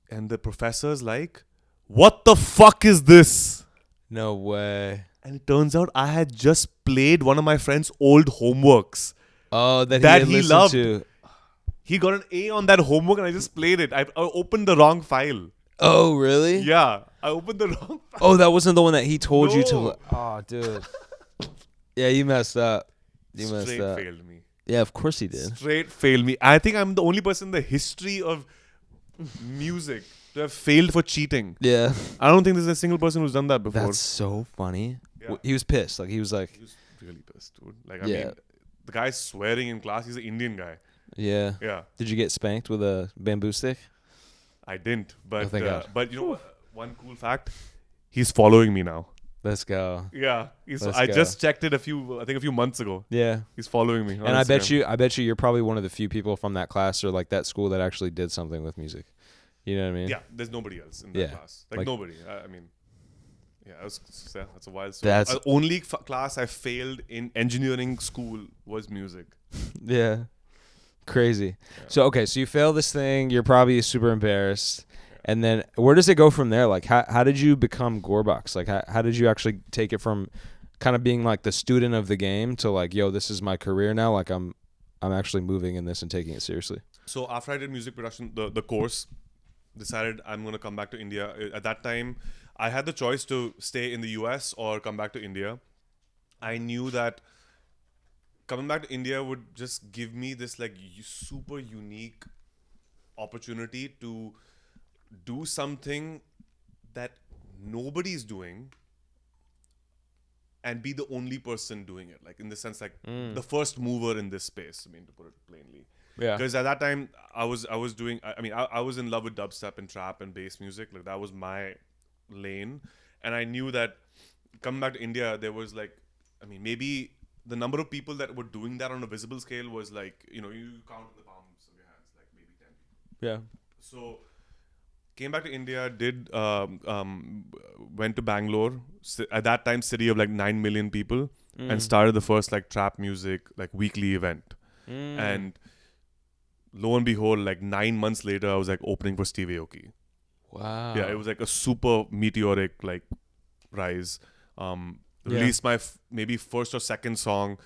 [SPEAKER 2] And the professor's like, what the fuck is this?
[SPEAKER 1] No way.
[SPEAKER 2] And it turns out I had just played one of my friend's old homeworks.
[SPEAKER 1] Oh, that
[SPEAKER 2] he
[SPEAKER 1] listened
[SPEAKER 2] loved.
[SPEAKER 1] to.
[SPEAKER 2] He got an A on that homework and I just played it. I opened the wrong file.
[SPEAKER 1] Oh, really?
[SPEAKER 2] Yeah. I opened the wrong file.
[SPEAKER 1] Oh, that wasn't the one that he told you to.
[SPEAKER 2] No.
[SPEAKER 1] Oh, dude. Yeah, you messed up. You messed
[SPEAKER 2] Straight
[SPEAKER 1] up.
[SPEAKER 2] failed me.
[SPEAKER 1] Yeah, of course he did.
[SPEAKER 2] Straight failed me. I think I'm the only person in the history of music to have failed for cheating.
[SPEAKER 1] Yeah.
[SPEAKER 2] I don't think there's a single person who's done that before.
[SPEAKER 1] That's so funny.
[SPEAKER 2] Yeah.
[SPEAKER 1] He was pissed. Like, he was like,
[SPEAKER 2] He was really pissed, dude. Like, I mean, the guy's swearing in class. He's an Indian guy.
[SPEAKER 1] yeah.
[SPEAKER 2] Yeah.
[SPEAKER 1] Did you get spanked with a bamboo stick?
[SPEAKER 2] I didn't. But,
[SPEAKER 1] thank God.
[SPEAKER 2] but you know what? One cool fact. He's following me now.
[SPEAKER 1] Let's go.
[SPEAKER 2] Yeah.
[SPEAKER 1] Let's
[SPEAKER 2] I
[SPEAKER 1] go.
[SPEAKER 2] just checked it a few months ago.
[SPEAKER 1] Yeah.
[SPEAKER 2] He's following me. on
[SPEAKER 1] And I
[SPEAKER 2] Instagram.
[SPEAKER 1] bet you you're probably one of the few people from that class or like that school that actually did something with music. You know what I mean?
[SPEAKER 2] Yeah. There's nobody else in that class. Like nobody. I mean, yeah, that's a wild story.
[SPEAKER 1] That's-
[SPEAKER 2] The only class I failed in engineering school was music.
[SPEAKER 1] Yeah. Crazy. Yeah. So you fail this thing, you're probably super embarrassed. Yeah. And then where does it go from there? Like how did you become Gurbax? Like how did you actually take it from kind of being like the student of the game to like, yo, this is my career now, like I'm actually moving in this and taking it seriously?
[SPEAKER 2] So after I did music production, the course, decided I'm going to come back to India. At that time, I had the choice to stay in the US or come back to India. I knew that coming back to India would just give me this like super unique opportunity to do something that nobody's doing and be the only person doing it. Like in the sense like the first mover in this space, I mean, to put it plainly.
[SPEAKER 1] Yeah.
[SPEAKER 2] Because at that time I was doing, I was in love with dubstep and trap and bass music. Like that was my lane. And I knew that coming back to India, there was like, I mean, maybe the number of people that were doing that on a visible scale was like, you know, you count the palms of your hands, like maybe 10 people.
[SPEAKER 1] Yeah.
[SPEAKER 2] So came back to India, went to Bangalore, at that time city of like 9 million people, and started the first like trap music like weekly event. And lo and behold, like 9 months later, I was like opening for Steve Aoki.
[SPEAKER 1] Wow.
[SPEAKER 2] Yeah, it was like a super meteoric like rise. Released my maybe first or second song.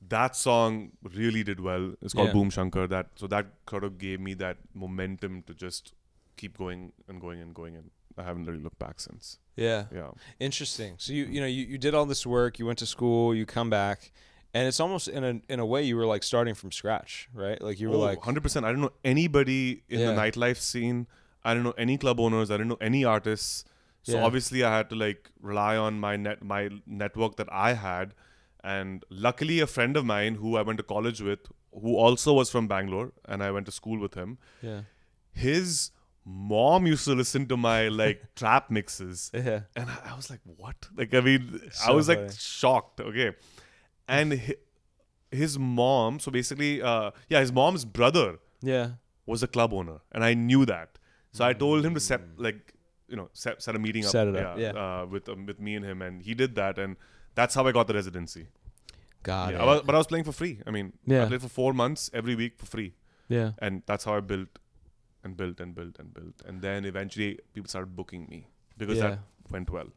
[SPEAKER 2] That song really did well. It's called Boom Shankar. That sort of gave me that momentum to just keep going and going and going, and I haven't really looked back since.
[SPEAKER 1] Yeah.
[SPEAKER 2] Yeah.
[SPEAKER 1] Interesting. So you did all this work, you went to school, you come back, and it's almost in a way you were like starting from scratch, right? Like you were like
[SPEAKER 2] 100%. I didn't know anybody in the nightlife scene. I didn't know any club owners. I didn't know any artists. So obviously I had to like rely on my network that I had. And luckily a friend of mine who I went to college with, who also was from Bangalore, and I went to school with him. Yeah. His mom used to listen to my like trap mixes. Yeah. And I was like, what? Like, I mean, I was like shocked. Okay. And his mom, so basically, his mom's brother was a club owner. And I knew that. So I told him to set a meeting up.
[SPEAKER 1] Set it up,
[SPEAKER 2] with me and him. And he did that. And that's how I got the residency.
[SPEAKER 1] Got it.
[SPEAKER 2] But I was playing for free. I mean, I played for 4 months every week for free.
[SPEAKER 1] Yeah.
[SPEAKER 2] And that's how I built and built and built and built. And then eventually people started booking me because
[SPEAKER 1] Yeah.
[SPEAKER 2] that went well.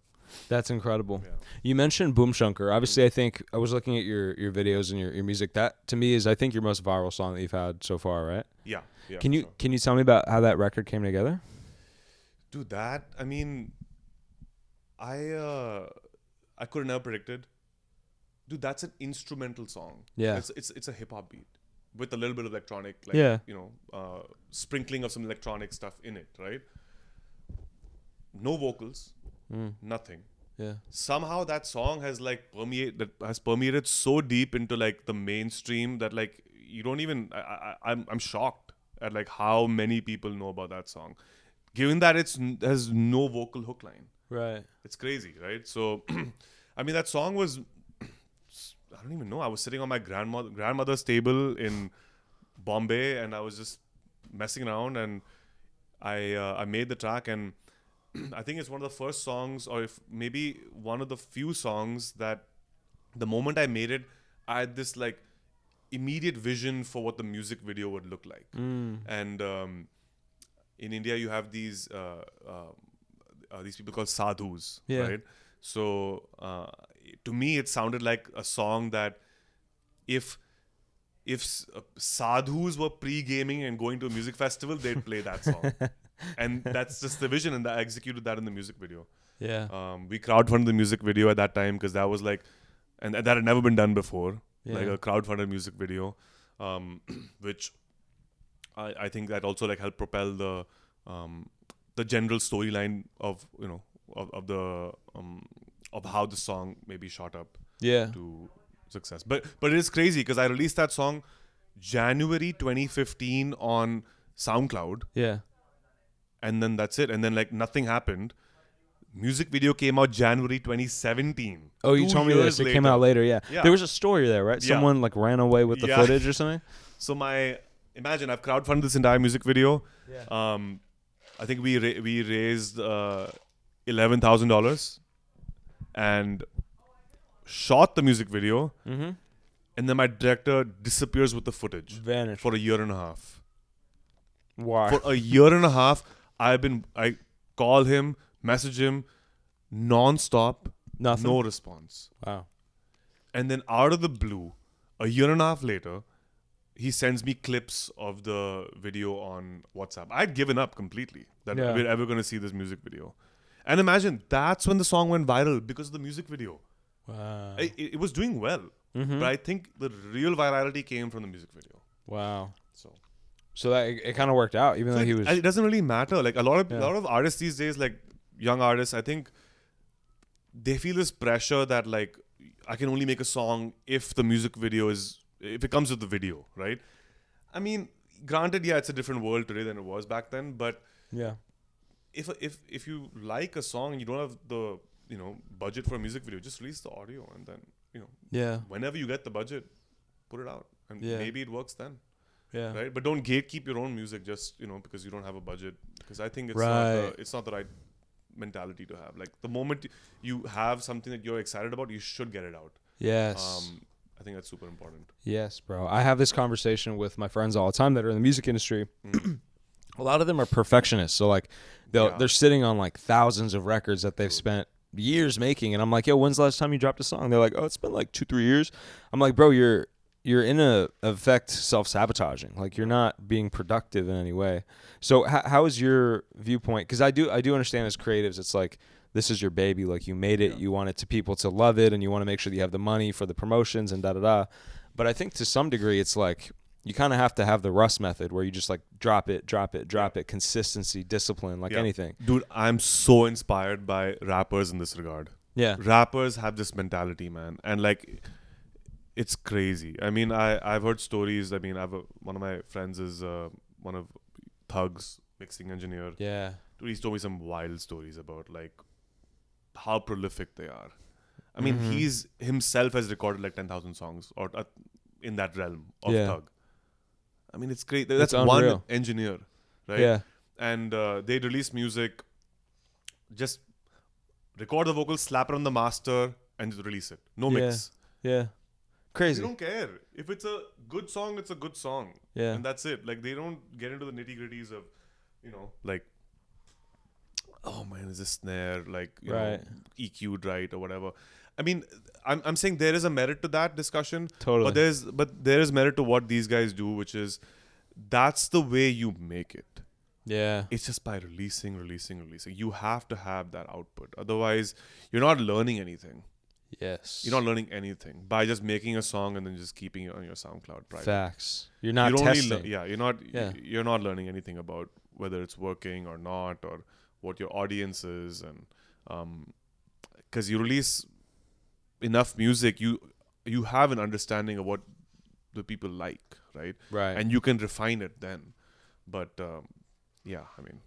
[SPEAKER 1] That's incredible.
[SPEAKER 2] Yeah.
[SPEAKER 1] You mentioned Boom Shankar. Obviously, I think I was looking at your videos and your music. That to me is, I think, your most viral song that you've had so far, right?
[SPEAKER 2] Yeah. Yeah.
[SPEAKER 1] Can you
[SPEAKER 2] sure.
[SPEAKER 1] can you tell me about how that record came together?
[SPEAKER 2] Dude, I mean, I could have never predicted. Dude, that's an instrumental song.
[SPEAKER 1] Yeah.
[SPEAKER 2] It's a hip hop beat with a little bit of electronic, like,
[SPEAKER 1] Yeah.
[SPEAKER 2] sprinkling of some electronic stuff in it, right? No vocals, nothing.
[SPEAKER 1] Yeah.
[SPEAKER 2] Somehow that song has like permeated so deep into like the mainstream that like you don't even. I'm shocked at like how many people know about that song, given that has no vocal hook line.
[SPEAKER 1] Right.
[SPEAKER 2] It's crazy, right? So, I mean, that song was, I don't even know. I was sitting on my grandmother's table in Bombay, and I was just messing around, and I made the track, and I think it's one of the first songs, or if maybe one of the few songs that the moment I made it, I had this like immediate vision for what the music video would look like. And in India, you have these people called sadhus,
[SPEAKER 1] Yeah.
[SPEAKER 2] right? So to me, it sounded like a song that if sadhus were pre-gaming and going to a music festival, they'd play that song. And that's just the vision, and I executed that in the music video.
[SPEAKER 1] Yeah.
[SPEAKER 2] We crowdfunded the music video at that time because that was like, and that had never been done before, like a crowdfunded music video, which I think that also like helped propel the general storyline of of how the song maybe shot up
[SPEAKER 1] Yeah.
[SPEAKER 2] to success. But it is crazy because I released that song January 2015 on SoundCloud.
[SPEAKER 1] Yeah.
[SPEAKER 2] And then that's it. And then like nothing happened. Music video came out January 2017.
[SPEAKER 1] Oh, you
[SPEAKER 2] 2
[SPEAKER 1] told me
[SPEAKER 2] years
[SPEAKER 1] this. It came out later. Yeah.
[SPEAKER 2] Yeah.
[SPEAKER 1] There was a story there, right?
[SPEAKER 2] Yeah.
[SPEAKER 1] Someone like ran away with the
[SPEAKER 2] Yeah.
[SPEAKER 1] footage or something.
[SPEAKER 2] So imagine I've crowdfunded this entire music video.
[SPEAKER 1] Yeah.
[SPEAKER 2] I think we raised $11,000 and shot the music video.
[SPEAKER 1] Mm-hmm.
[SPEAKER 2] And then my director disappears with the footage
[SPEAKER 1] Vanished.
[SPEAKER 2] for a year and a half.
[SPEAKER 1] Why?
[SPEAKER 2] For a year and a half, I call him, message him, non-stop,
[SPEAKER 1] Nothing.
[SPEAKER 2] no response.
[SPEAKER 1] Wow.
[SPEAKER 2] And then out of the blue, a year and a half later, he sends me clips of the video on WhatsApp. I'd given up completely that
[SPEAKER 1] Yeah.
[SPEAKER 2] we're ever going to see this music video. And imagine, that's when the song went viral because of the music video.
[SPEAKER 1] Wow.
[SPEAKER 2] It was doing well.
[SPEAKER 1] Mm-hmm.
[SPEAKER 2] But I think the real virality came from the music video.
[SPEAKER 1] Wow.
[SPEAKER 2] So
[SPEAKER 1] that it kind of worked out, even though he was.
[SPEAKER 2] it doesn't really matter. Like a lot of artists these days, like young artists, I think they feel this pressure that like I can only make a song if the music video if it comes with the video, right? I mean, granted, yeah, it's a different world today than it was back then. But
[SPEAKER 1] Yeah.
[SPEAKER 2] if you like a song and you don't have the budget for a music video, just release the audio and then
[SPEAKER 1] Yeah.
[SPEAKER 2] whenever you get the budget, put it out and maybe it works then.
[SPEAKER 1] Yeah.
[SPEAKER 2] Right, but don't gatekeep your own music just because you don't have a budget. Because I think it's not the right mentality to have. Like the moment you have something that you're excited about, you should get it out.
[SPEAKER 1] Yes.
[SPEAKER 2] I think that's super important.
[SPEAKER 1] Yes, bro. I have this conversation with my friends all the time that are in the music industry. A lot of them are perfectionists. So like they're sitting on like thousands of records that they've spent years making, and I'm like, yo, when's the last time you dropped a song? They're like, oh, it's been like 2-3 years. I'm like, bro, you're in effect self-sabotaging. Like you're not being productive in any way. So how is your viewpoint? Because I do understand as creatives, it's like this is your baby. Like you made it, you want it to people to love it, and you want to make sure that you have the money for the promotions and da-da-da. But I think to some degree it's like you kind of have to have the Russ method where you just like drop it, consistency, discipline, like anything.
[SPEAKER 2] Dude, I'm so inspired by rappers in this regard.
[SPEAKER 1] Yeah.
[SPEAKER 2] Rappers have this mentality, man. And like it's crazy. I mean, I've heard stories. I mean, one of my friends is one of Thug's mixing engineer.
[SPEAKER 1] Yeah.
[SPEAKER 2] Dude, he's told me some wild stories about like how prolific they are. I mean, he's himself has recorded like 10,000 songs or in that realm of Thug. I mean, it's great. That's one engineer, right?
[SPEAKER 1] Yeah.
[SPEAKER 2] And they release music, just record the vocals, slap it on the master, and just release it. No mix.
[SPEAKER 1] Yeah. Crazy.
[SPEAKER 2] They don't care. If it's a good song, it's a good song.
[SPEAKER 1] Yeah.
[SPEAKER 2] And that's it. Like, they don't get into the nitty-gritties of like, oh man, is this snare like
[SPEAKER 1] Right.
[SPEAKER 2] EQ'd right or whatever. I mean, I'm saying there is a merit to that discussion,
[SPEAKER 1] Totally.
[SPEAKER 2] but there is merit to what these guys do, which is that's the way you make it.
[SPEAKER 1] Yeah.
[SPEAKER 2] It's just by releasing. You have to have that output. Otherwise, you're not learning anything.
[SPEAKER 1] Yes.
[SPEAKER 2] You're not learning anything by just making a song and then just keeping it on your SoundCloud private.
[SPEAKER 1] Facts. You're not
[SPEAKER 2] You're
[SPEAKER 1] testing.
[SPEAKER 2] you're not learning anything about whether it's working or not, or what your audience is, and because you release enough music, you have an understanding of what the people like, right?
[SPEAKER 1] Right.
[SPEAKER 2] And you can refine it then. But yeah, I mean,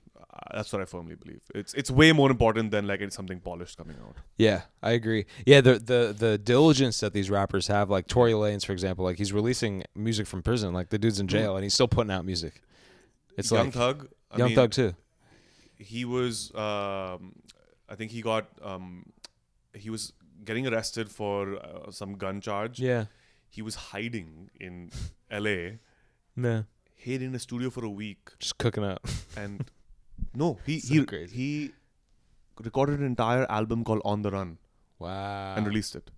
[SPEAKER 2] that's what I firmly believe. It's way more important than like something polished coming out.
[SPEAKER 1] Yeah, I agree. Yeah, the diligence that these rappers have, like Tory Lanez, for example, like he's releasing music from prison, like the dude's in jail and he's still putting out music. It's
[SPEAKER 2] Young
[SPEAKER 1] like
[SPEAKER 2] Thug.
[SPEAKER 1] Young Thug too.
[SPEAKER 2] He was, I think he was getting arrested for some gun charge.
[SPEAKER 1] Yeah.
[SPEAKER 2] He was hiding in LA.
[SPEAKER 1] Yeah.
[SPEAKER 2] Hid in a studio for a week.
[SPEAKER 1] Just cooking up.
[SPEAKER 2] And no,
[SPEAKER 1] Crazy.
[SPEAKER 2] he recorded an entire album called On the Run
[SPEAKER 1] Wow.
[SPEAKER 2] and released it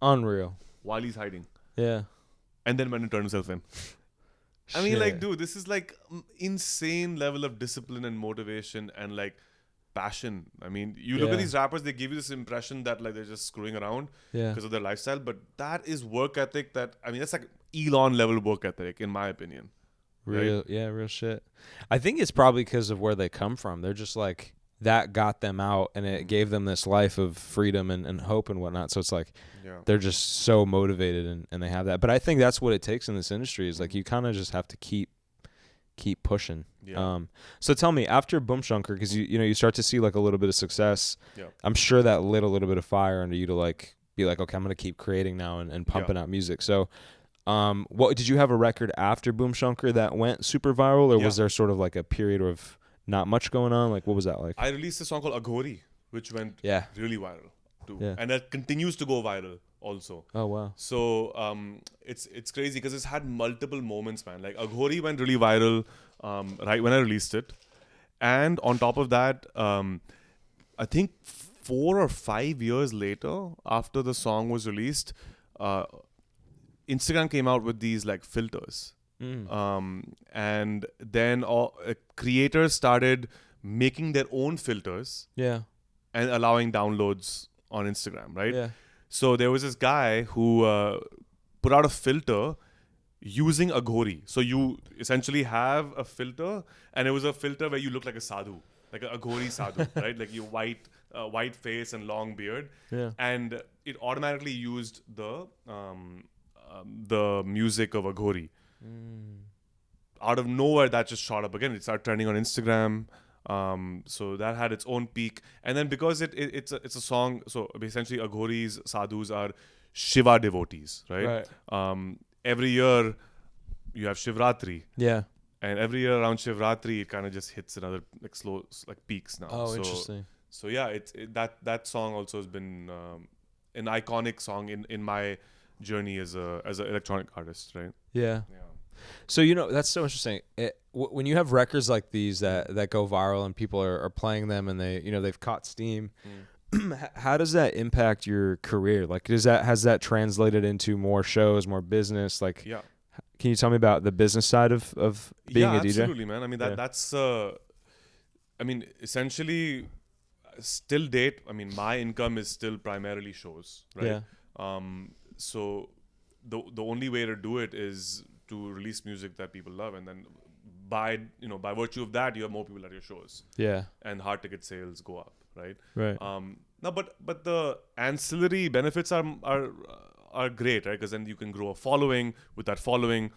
[SPEAKER 1] Unreal.
[SPEAKER 2] while he's hiding.
[SPEAKER 1] Yeah.
[SPEAKER 2] And then went and turned himself in. I mean, like, dude, this is like insane level of discipline and motivation and like passion. I mean, you look at these rappers, they give you this impression that like they're just screwing around because of their lifestyle, but that is work ethic that's like Elon level work ethic in my opinion.
[SPEAKER 1] Real, right? Yeah, real shit. I think it's probably because of where they come from. They're just like, that got them out and it gave them this life of freedom and hope and whatnot. So it's like, they're just so motivated and they have that. But I think that's what it takes in this industry is like, you kind of just have to keep pushing.
[SPEAKER 2] Yeah.
[SPEAKER 1] So tell me, after Boom Shunker, because you start to see like a little bit of success.
[SPEAKER 2] Yeah.
[SPEAKER 1] I'm sure that lit a little bit of fire under you to like be like, okay, I'm gonna keep creating now and pumping out music. So, what did you have a record after Boom Shunker that went super viral, or was there sort of like a period of not much going on? Like, what was that like?
[SPEAKER 2] I released a song called Aghori, which went really viral too, and it continues to go viral also.
[SPEAKER 1] Oh wow!
[SPEAKER 2] So it's crazy because it's had multiple moments, man. Like Aghori went really viral right when I released it, and on top of that, I think 4 or 5 years later, after the song was released, Instagram came out with these like filters, and then creators started making their own filters, and allowing downloads on Instagram, right?
[SPEAKER 1] Yeah.
[SPEAKER 2] So there was this guy who put out a filter using Aghori. So you essentially have a filter, and it was a filter where you look like a sadhu, like a Aghori sadhu, right? Like your white face and long beard.
[SPEAKER 1] Yeah.
[SPEAKER 2] And it automatically used the music of Aghori. Out of nowhere, that just shot up again. It started trending on Instagram. So that had its own peak, and then because it's a song, so essentially Aghori's sadhus are Shiva devotees, right? Every year you have Shivratri, and every year around Shivratri it kind of just hits another like slow like peaks now.
[SPEAKER 1] Oh, interesting.
[SPEAKER 2] So yeah, that song also has been an iconic song in my journey as an electronic artist, right?
[SPEAKER 1] Yeah. So that's so interesting. When you have records like these that go viral and people are playing them and they've caught steam, how does that impact your career? Like, has that translated into more shows, more business? Like, can you tell me about the business side of being a DJ?
[SPEAKER 2] Yeah, absolutely, man. I mean that's essentially still date. I mean, my income is still primarily shows, right? So the only way to do it is to release music that people love, and then by virtue of that, you have more people at your shows. And hard ticket sales go up, right? No, but the ancillary benefits are great, right? Because then you can grow a following. With that following,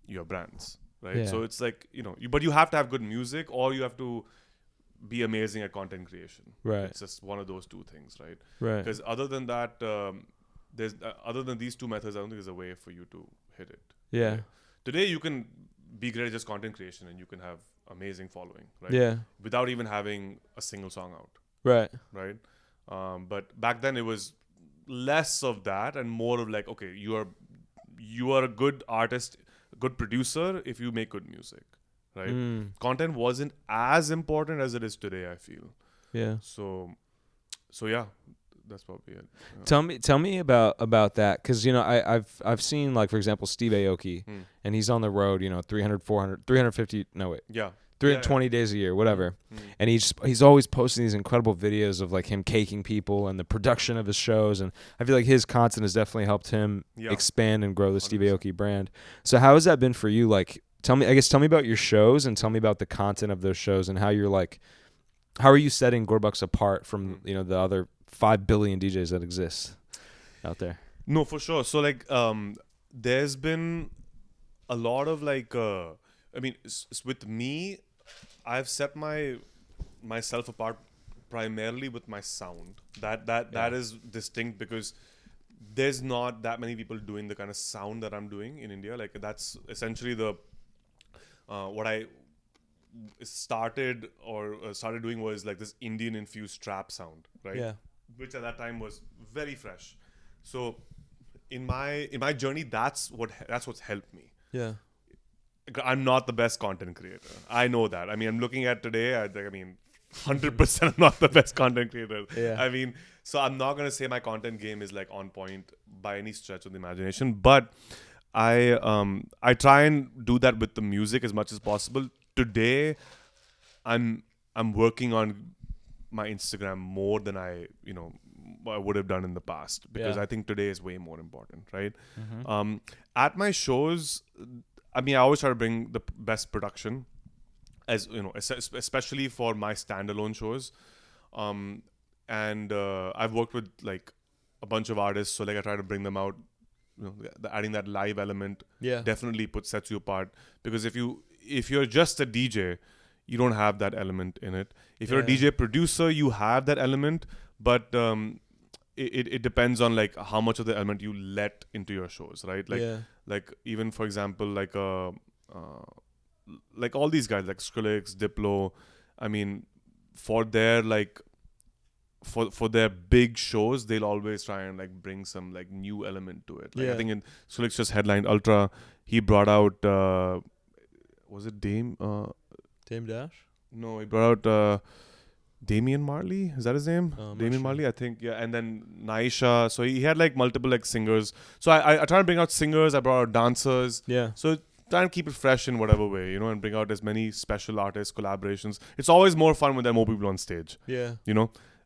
[SPEAKER 2] you have brands, right? So it's like but you have to have good music, or you have to be amazing at content creation. It's just one of those two things, right? Because other than that, other than these two methods, I don't think there's a way for you to hit it. Right? Today you can be great at just content creation and you can have amazing following, right? Without even having a single song out. Right. But back then it was less of that and more of like, okay, you are a good artist, good producer if you make good music. right? Content wasn't as important as it is today, I feel.
[SPEAKER 1] Yeah.
[SPEAKER 2] So yeah, that's probably it.
[SPEAKER 1] Tell me about that, because I've seen, like, for example, Steve Aoki, and he's on the road, 300, 400, 350, no wait,
[SPEAKER 2] Yeah.
[SPEAKER 1] 320 days a year, whatever.
[SPEAKER 2] Mm.
[SPEAKER 1] And he's always posting these incredible videos of, like, him caking people and the production of his shows, and I feel like his content has definitely helped him expand and grow the Steve
[SPEAKER 2] 100%.
[SPEAKER 1] Aoki brand. So how has that been for you? Like, tell me about your shows, and tell me about the content of those shows, and how are you setting Gurbax apart from the other 5 billion DJs that exist out there?
[SPEAKER 2] No, for sure. So like, there's been a lot of like, with me, I've set myself apart primarily with my sound. That is distinct, because there's not that many people doing the kind of sound that I'm doing in India. Like, that's essentially the what I started doing was like this Indian infused trap sound, right?
[SPEAKER 1] Yeah.
[SPEAKER 2] Which at that time was very fresh. So in my journey, that's what's helped me.
[SPEAKER 1] Yeah.
[SPEAKER 2] I'm not the best content creator. I know that. I mean, I'm looking at today. 100% I'm not the best content creator.
[SPEAKER 1] Yeah.
[SPEAKER 2] I mean, so I'm not gonna say my content game is like on point by any stretch of the imagination. But I try and do that with the music as much as possible. Today, I'm working on my Instagram more than I would have done in the past, because I think today is way more important, right? At my shows, I mean, I always try to bring the best production, as especially for my standalone shows. And I've worked with like a bunch of artists, so like I try to bring them out. Adding that live element definitely sets you apart, because if you're just a DJ, you don't have that element in it. If you're a DJ producer, you have that element, but it depends on like how much of the element you let into your shows, right? Like even for example, like all these guys like Skrillex, Diplo, I mean, for their like for their big shows, they'll always try and like bring some like new element to it. Like I think in Skrillex just headlined Ultra, he brought out was it Dame
[SPEAKER 1] Dash?
[SPEAKER 2] No, he brought out Damian Marley. Is that his name? Damian Marley, I think. Yeah, and then Naisha. So he had like multiple like singers. So I try to bring out singers. I brought out dancers.
[SPEAKER 1] Yeah.
[SPEAKER 2] So try and keep it fresh in whatever way, and bring out as many special artists, collaborations. It's always more fun when there are more people on stage.
[SPEAKER 1] Yeah.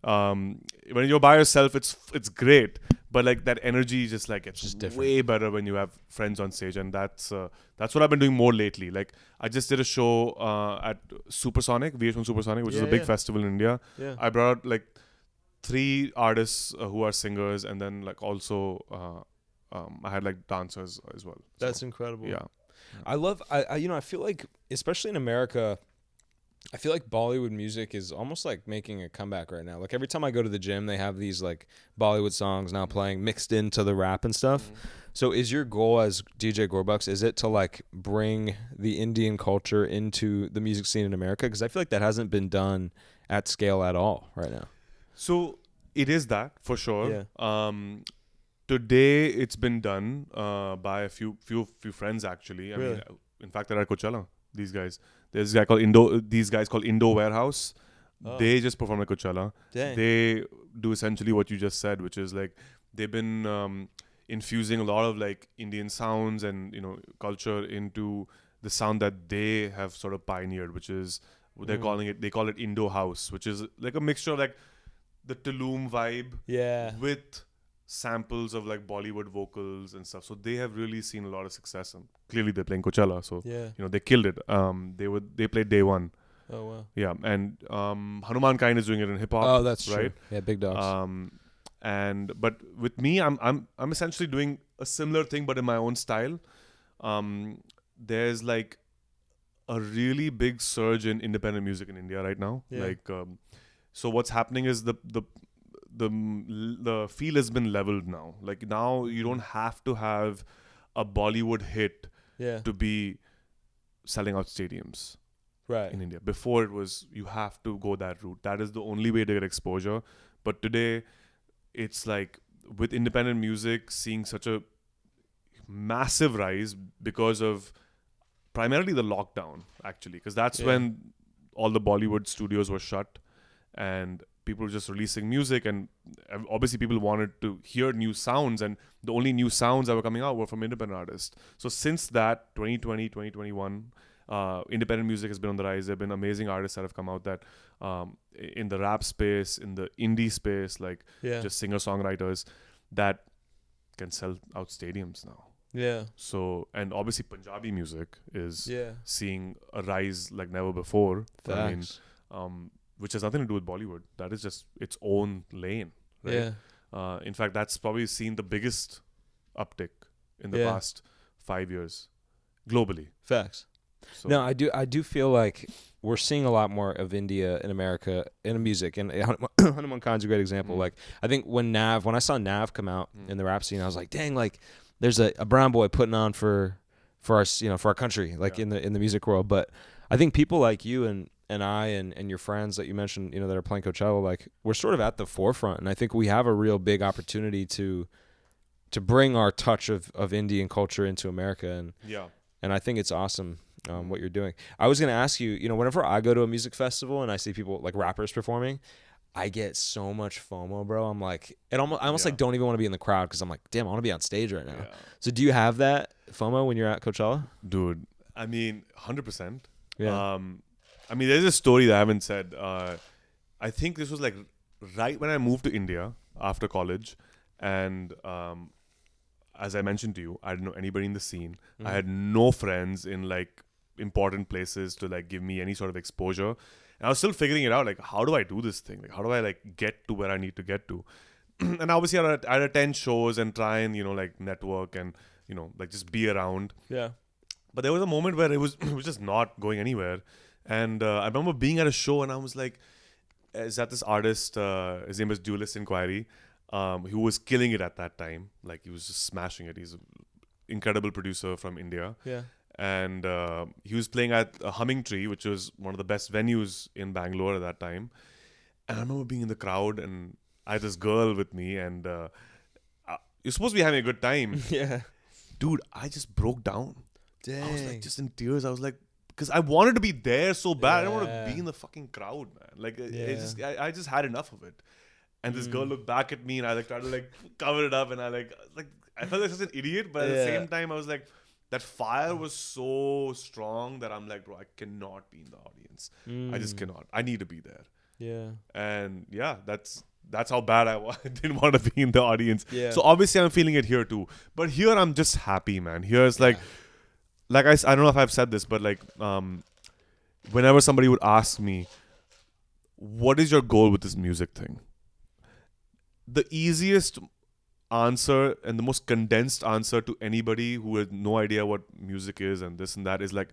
[SPEAKER 2] When you're by yourself, it's great, but like that energy just like it's
[SPEAKER 1] just
[SPEAKER 2] way better when you have friends on stage, and that's what I've been doing more lately. Like I just did a show at Supersonic, VH1 Supersonic, which is a big festival in India.
[SPEAKER 1] Yeah.
[SPEAKER 2] I brought out like 3 artists who are singers, and then like also I had like dancers as well.
[SPEAKER 1] That's incredible.
[SPEAKER 2] Yeah.
[SPEAKER 1] I feel like, especially in America, I feel like Bollywood music is almost like making a comeback right now. Like every time I go to the gym, they have these like Bollywood songs now playing mixed into the rap and stuff. So is your goal as DJ Gurbax, is it to like bring the Indian culture into the music scene in America? Because I feel like that hasn't been done at scale at all right now.
[SPEAKER 2] So it is that for sure.
[SPEAKER 1] Yeah.
[SPEAKER 2] Today it's been done by a few friends actually. I mean, in fact, they're at Coachella. These guys. There's a guy called these guys called Indo Warehouse. Oh. They just perform at Coachella.
[SPEAKER 1] Dang.
[SPEAKER 2] They do essentially what you just said, which is like they've been infusing a lot of like Indian sounds and culture into the sound that they have sort of pioneered, which is they call it Indo House, which is like a mixture of like the Tulum vibe with samples of like Bollywood vocals and stuff. So they have really seen a lot of success, and clearly they're playing Coachella, so they killed it. They played day one.
[SPEAKER 1] Oh wow.
[SPEAKER 2] Yeah, and Hanuman Kind is doing it in hip hop.
[SPEAKER 1] Oh, that's
[SPEAKER 2] right.
[SPEAKER 1] True. Yeah, big dogs.
[SPEAKER 2] But with me, I'm essentially doing a similar thing, but in my own style. There's like a really big surge in independent music in India right now. Like, so what's happening is the field has been leveled now. Like now you don't have to have a Bollywood hit to be selling out stadiums in India. Before it was you have to go that route. That is the only way to get exposure. But today it's like with independent music seeing such a massive rise because of primarily the lockdown, actually, because that's when all the Bollywood studios were shut and people were just releasing music, and obviously people wanted to hear new sounds, and the only new sounds that were coming out were from independent artists. So since that, 2020, 2021, independent music has been on the rise. There have been amazing artists that have come out that in the rap space, in the indie space, like just singer-songwriters that can sell out stadiums now.
[SPEAKER 1] Yeah.
[SPEAKER 2] So, and obviously Punjabi music is seeing a rise like never before.
[SPEAKER 1] Facts.
[SPEAKER 2] I mean, which has nothing to do with Bollywood. That is just its own lane, right?
[SPEAKER 1] Yeah.
[SPEAKER 2] In fact, that's probably seen the biggest uptick in the past 5 years globally.
[SPEAKER 1] Facts. So. No, I do feel like we're seeing a lot more of India in America in music, and Hanuman Khan's a great example. Like, I think when I saw Nav come out in the rap scene, I was like, dang, like there's a brown boy putting on for our, for our country, like in the music world. But I think people like you and I and your friends that you mentioned, that are playing Coachella, like we're sort of at the forefront, and I think we have a real big opportunity to bring our touch of Indian culture into America, and I think it's awesome. What you're doing. I was going to ask you, whenever I go to a music festival and I see people like rappers performing, I get so much FOMO, bro. I'm like, I almost like don't even want to be in the crowd because I'm like, damn, I want to be on stage right now. Yeah. So do you have that FOMO when you're at Coachella?
[SPEAKER 2] Dude, I mean, 100%.
[SPEAKER 1] Yeah.
[SPEAKER 2] I mean, there's a story that I haven't said. I think this was like right when I moved to India after college, and as I mentioned to you, I didn't know anybody in the scene. I had no friends in like important places to like give me any sort of exposure, and I was still figuring it out, like how do I do this thing, like how do I like get to where I need to get to. And obviously I'd attend shows and try and like network and like just be around. But there was a moment where it was just not going anywhere, and I remember being at a show and I was like, is that this artist, his name is Duelist Inquiry, who was killing it at that time, like he was just smashing it. He's an incredible producer from India. And he was playing at Humming Tree, which was one of the best venues in Bangalore at that time. And I remember being in the crowd, and I had this girl with me, and you're supposed to be having a good time. Dude, I just broke down.
[SPEAKER 1] Dang.
[SPEAKER 2] I was like just in tears. I was like, because I wanted to be there so bad. I didn't want to be in the fucking crowd, man. Like, I just had enough of it. And this girl looked back at me, and I like tried to like cover it up, and I felt like such an idiot, but at the same time, I was like, that fire was so strong that I'm like, bro, I cannot be in the audience. I just cannot. I need to be there. And that's how bad I didn't want to be in the audience. So obviously I'm feeling it here too. But here I'm just happy, man. Here it's like I don't know if I've said this, but like whenever somebody would ask me, what is your goal with this music thing? The easiest answer and the most condensed answer to anybody who has no idea what music is and this and that is like,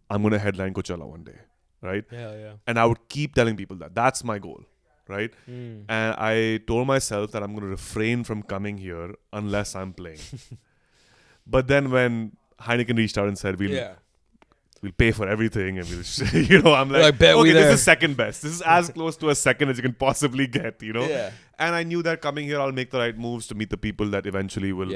[SPEAKER 2] I'm going to headline Coachella one day, right? And I would keep telling people that. That's my goal, right? And I told myself that I'm going to refrain from coming here unless I'm playing. But then when Heineken reached out and said, we'll pay for everything, and we'll, I'm like okay, this is second best. This is as close to a second as you can possibly get, And I knew that coming here, I'll make the right moves to meet the people that eventually will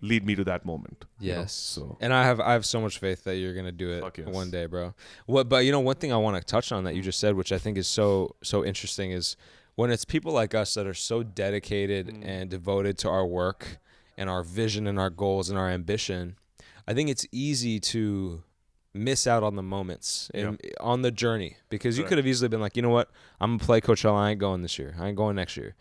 [SPEAKER 2] lead me to that moment.
[SPEAKER 1] So, and I have so much faith that you're gonna do it one day, bro. But one thing I want to touch on that you just said, which I think is so interesting, is when it's people like us that are so dedicated and devoted to our work and our vision and our goals and our ambition. I think it's easy to miss out on the moments and on the journey, because you could have easily been like, you know what, I'm gonna play Coachella, I ain't going this year, I ain't going next year.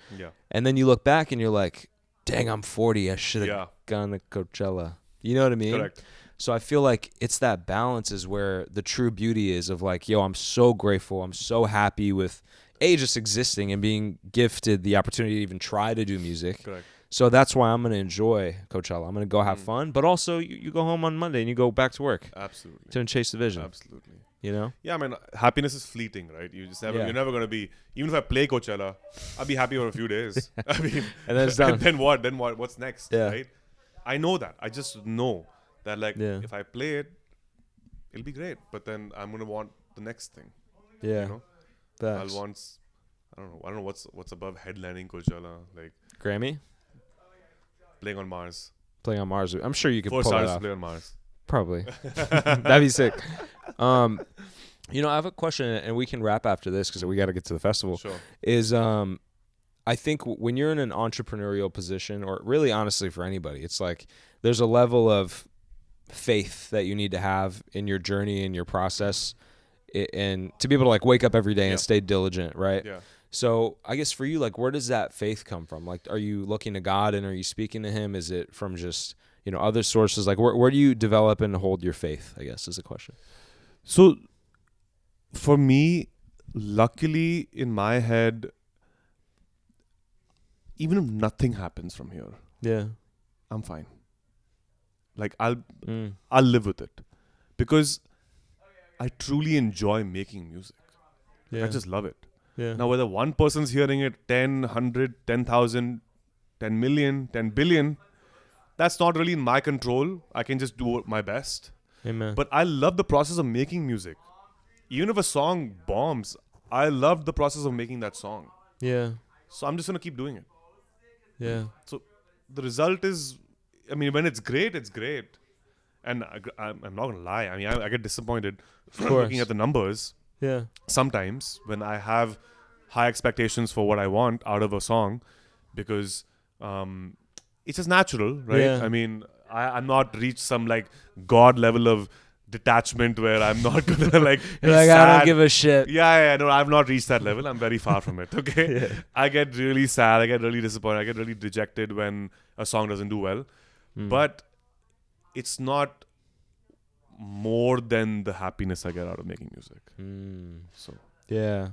[SPEAKER 1] And then you look back and you're like, dang, I'm 40, I should have gone to Coachella. You know what I mean?
[SPEAKER 2] Correct.
[SPEAKER 1] So I feel like it's that balance is where the true beauty is of like, yo, I'm so grateful, I'm so happy with just existing and being gifted the opportunity to even try to do music.
[SPEAKER 2] Correct.
[SPEAKER 1] So that's why I'm going to enjoy Coachella. I'm going to go have fun, but also you go home on Monday and you go back to work.
[SPEAKER 2] Absolutely.
[SPEAKER 1] To chase the vision.
[SPEAKER 2] Absolutely.
[SPEAKER 1] Yeah,
[SPEAKER 2] I mean, happiness is fleeting, right? You just never, you're never going to be, even if I play Coachella, I'll be happy for a few days. I mean,
[SPEAKER 1] and then it's done.
[SPEAKER 2] And then what? What's next, right? I know that. I just know that like, if I play it, it'll be great, but then I'm going to want the next thing. I'll want, I don't know what's above headlining Coachella, like
[SPEAKER 1] Grammy?
[SPEAKER 2] Playing on Mars.
[SPEAKER 1] I'm sure you can pull that off.
[SPEAKER 2] Play on Mars.
[SPEAKER 1] Probably. That'd be sick. I have a question, and we can wrap after this because we got to get to the festival.
[SPEAKER 2] Sure.
[SPEAKER 1] I think when you're in an entrepreneurial position, or really honestly for anybody, it's like there's a level of faith that you need to have in your journey and your process, and to be able to like wake up every day and stay diligent, right?
[SPEAKER 2] Yeah.
[SPEAKER 1] So I guess for you, like, where does that faith come from? Like, are you looking to God and are you speaking to Him? Is it from just other sources? Like, where do you develop and hold your faith, I guess, is the question.
[SPEAKER 2] So for me, luckily in my head, even if nothing happens from here, I'm fine. Like I'll live with it because I truly enjoy making music.
[SPEAKER 1] Yeah.
[SPEAKER 2] I just love it.
[SPEAKER 1] Yeah.
[SPEAKER 2] Now whether one person's hearing it 10, 100, 10,000, 10 million, 10 billion, that's not really in my control. I can just do my best.
[SPEAKER 1] Amen.
[SPEAKER 2] But I love the process of making music. Even if a song bombs, I love the process of making that song.
[SPEAKER 1] Yeah.
[SPEAKER 2] So I'm just going to keep doing it.
[SPEAKER 1] Yeah.
[SPEAKER 2] So the result is, when it's great, it's great. And I'm not going to lie. I get disappointed looking at the numbers.
[SPEAKER 1] Yeah.
[SPEAKER 2] Sometimes when I have high expectations for what I want out of a song, because it's just natural, right?
[SPEAKER 1] Yeah.
[SPEAKER 2] I'm not reached some like God level of detachment where I'm not gonna like be
[SPEAKER 1] like
[SPEAKER 2] sad.
[SPEAKER 1] I don't give a shit.
[SPEAKER 2] No, I've not reached that level. I'm very far from it. Okay.
[SPEAKER 1] Yeah.
[SPEAKER 2] I get really sad. I get really disappointed. I get really dejected when a song doesn't do well. But it's not more than the happiness I get out of making music. So
[SPEAKER 1] yeah,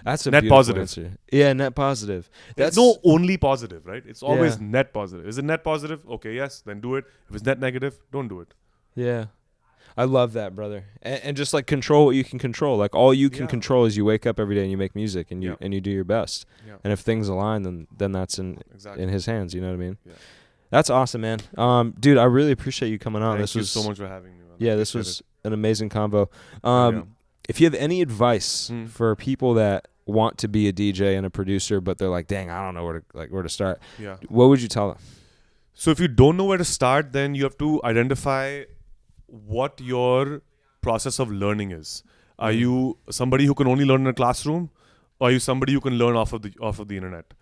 [SPEAKER 1] that's a
[SPEAKER 2] net
[SPEAKER 1] beautiful
[SPEAKER 2] positive
[SPEAKER 1] answer. Yeah, net positive.
[SPEAKER 2] That's no only positive, right? It's always net positive. Is it net positive? Okay, yes, then do it. If it's net negative, don't do it.
[SPEAKER 1] Yeah. I love that, brother. And just like control what you can control. Like all you can control is you wake up every day and you make music and you do your best. Yeah. And if things align, then that's in His hands. You know what I mean? Yeah. That's awesome, man. Dude, I really appreciate you coming on.
[SPEAKER 2] Thank you so much for having me, man.
[SPEAKER 1] Yeah, this was an amazing convo. If you have any advice for people that want to be a DJ and a producer, but they're like, dang, I don't know where to start.
[SPEAKER 2] Yeah.
[SPEAKER 1] What would you tell them?
[SPEAKER 2] So if you don't know where to start, then you have to identify what your process of learning is. Are you somebody who can only learn in a classroom, or are you somebody who can learn off of the internet?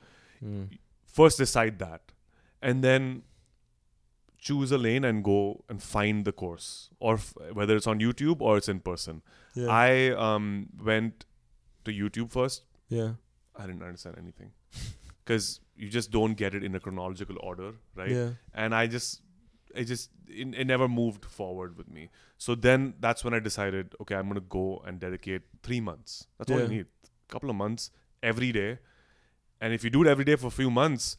[SPEAKER 2] First decide that, and then choose a lane and go and find the course, or whether it's on YouTube or it's in person. Yeah. I went to YouTube first. Yeah, I didn't understand anything because you just don't get it in a chronological order, right? Yeah, and it never moved forward with me. So then that's when I decided, okay, I'm going to go and dedicate 3 months. That's all you need. A couple of months every day. And if you do it every day for a few months,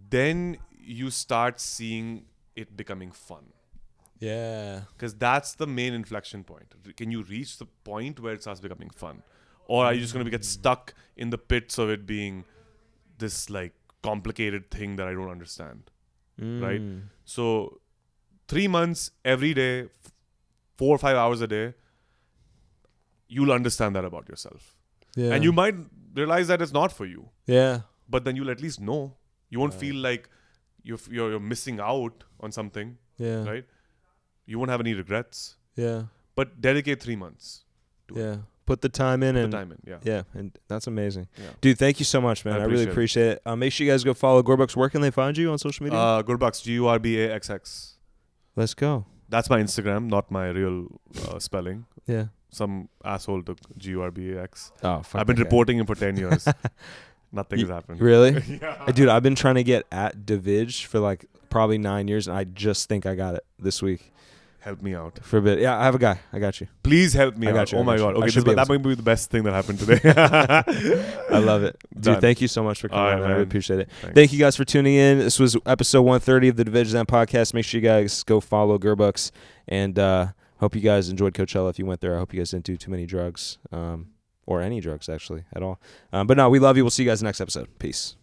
[SPEAKER 2] then you start seeing it becoming fun. Yeah. Because that's the main inflection point. Can you reach the point where it starts becoming fun? Or are you just going to get stuck in the pits of it being this like complicated thing that I don't understand? Right? So 3 months every day, 4 or 5 hours a day, you'll understand that about yourself. Yeah. And you might realize that it's not for you. Yeah. But then you'll at least know. You won't feel like you're missing out on something. Yeah. Right? You won't have any regrets. Yeah. But dedicate 3 months to it.
[SPEAKER 1] Put the time in. Yeah, and that's amazing. Yeah. Dude, thank you so much, man. I really appreciate it. Make sure you guys go follow Gurbax. Where can they find you on social media?
[SPEAKER 2] Gurbax, Gurbaxx.
[SPEAKER 1] Let's go.
[SPEAKER 2] That's my Instagram, not my real spelling.
[SPEAKER 1] Yeah.
[SPEAKER 2] Some asshole took Gurbax.
[SPEAKER 1] Oh, fuck.
[SPEAKER 2] I've been reporting him for 10 years. Nothing has happened.
[SPEAKER 1] Really? Yeah. Dude, I've been trying to get at Divij for like probably 9 years, and I just think I got it this week.
[SPEAKER 2] Help me out.
[SPEAKER 1] For a bit. Yeah, I have a guy. I got you.
[SPEAKER 2] Please help me out. Oh my God. Okay, that might be the best thing that happened today.
[SPEAKER 1] I love it. Dude, thank you so much for coming on. I really appreciate it. Thanks. Thank you guys for tuning in. This was episode 130 of the Divij podcast. Make sure you guys go follow Gurbax. And hope you guys enjoyed Coachella if you went there. I hope you guys didn't do too many drugs. Or any drugs, actually, at all. But no, we love you. We'll see you guys next episode. Peace.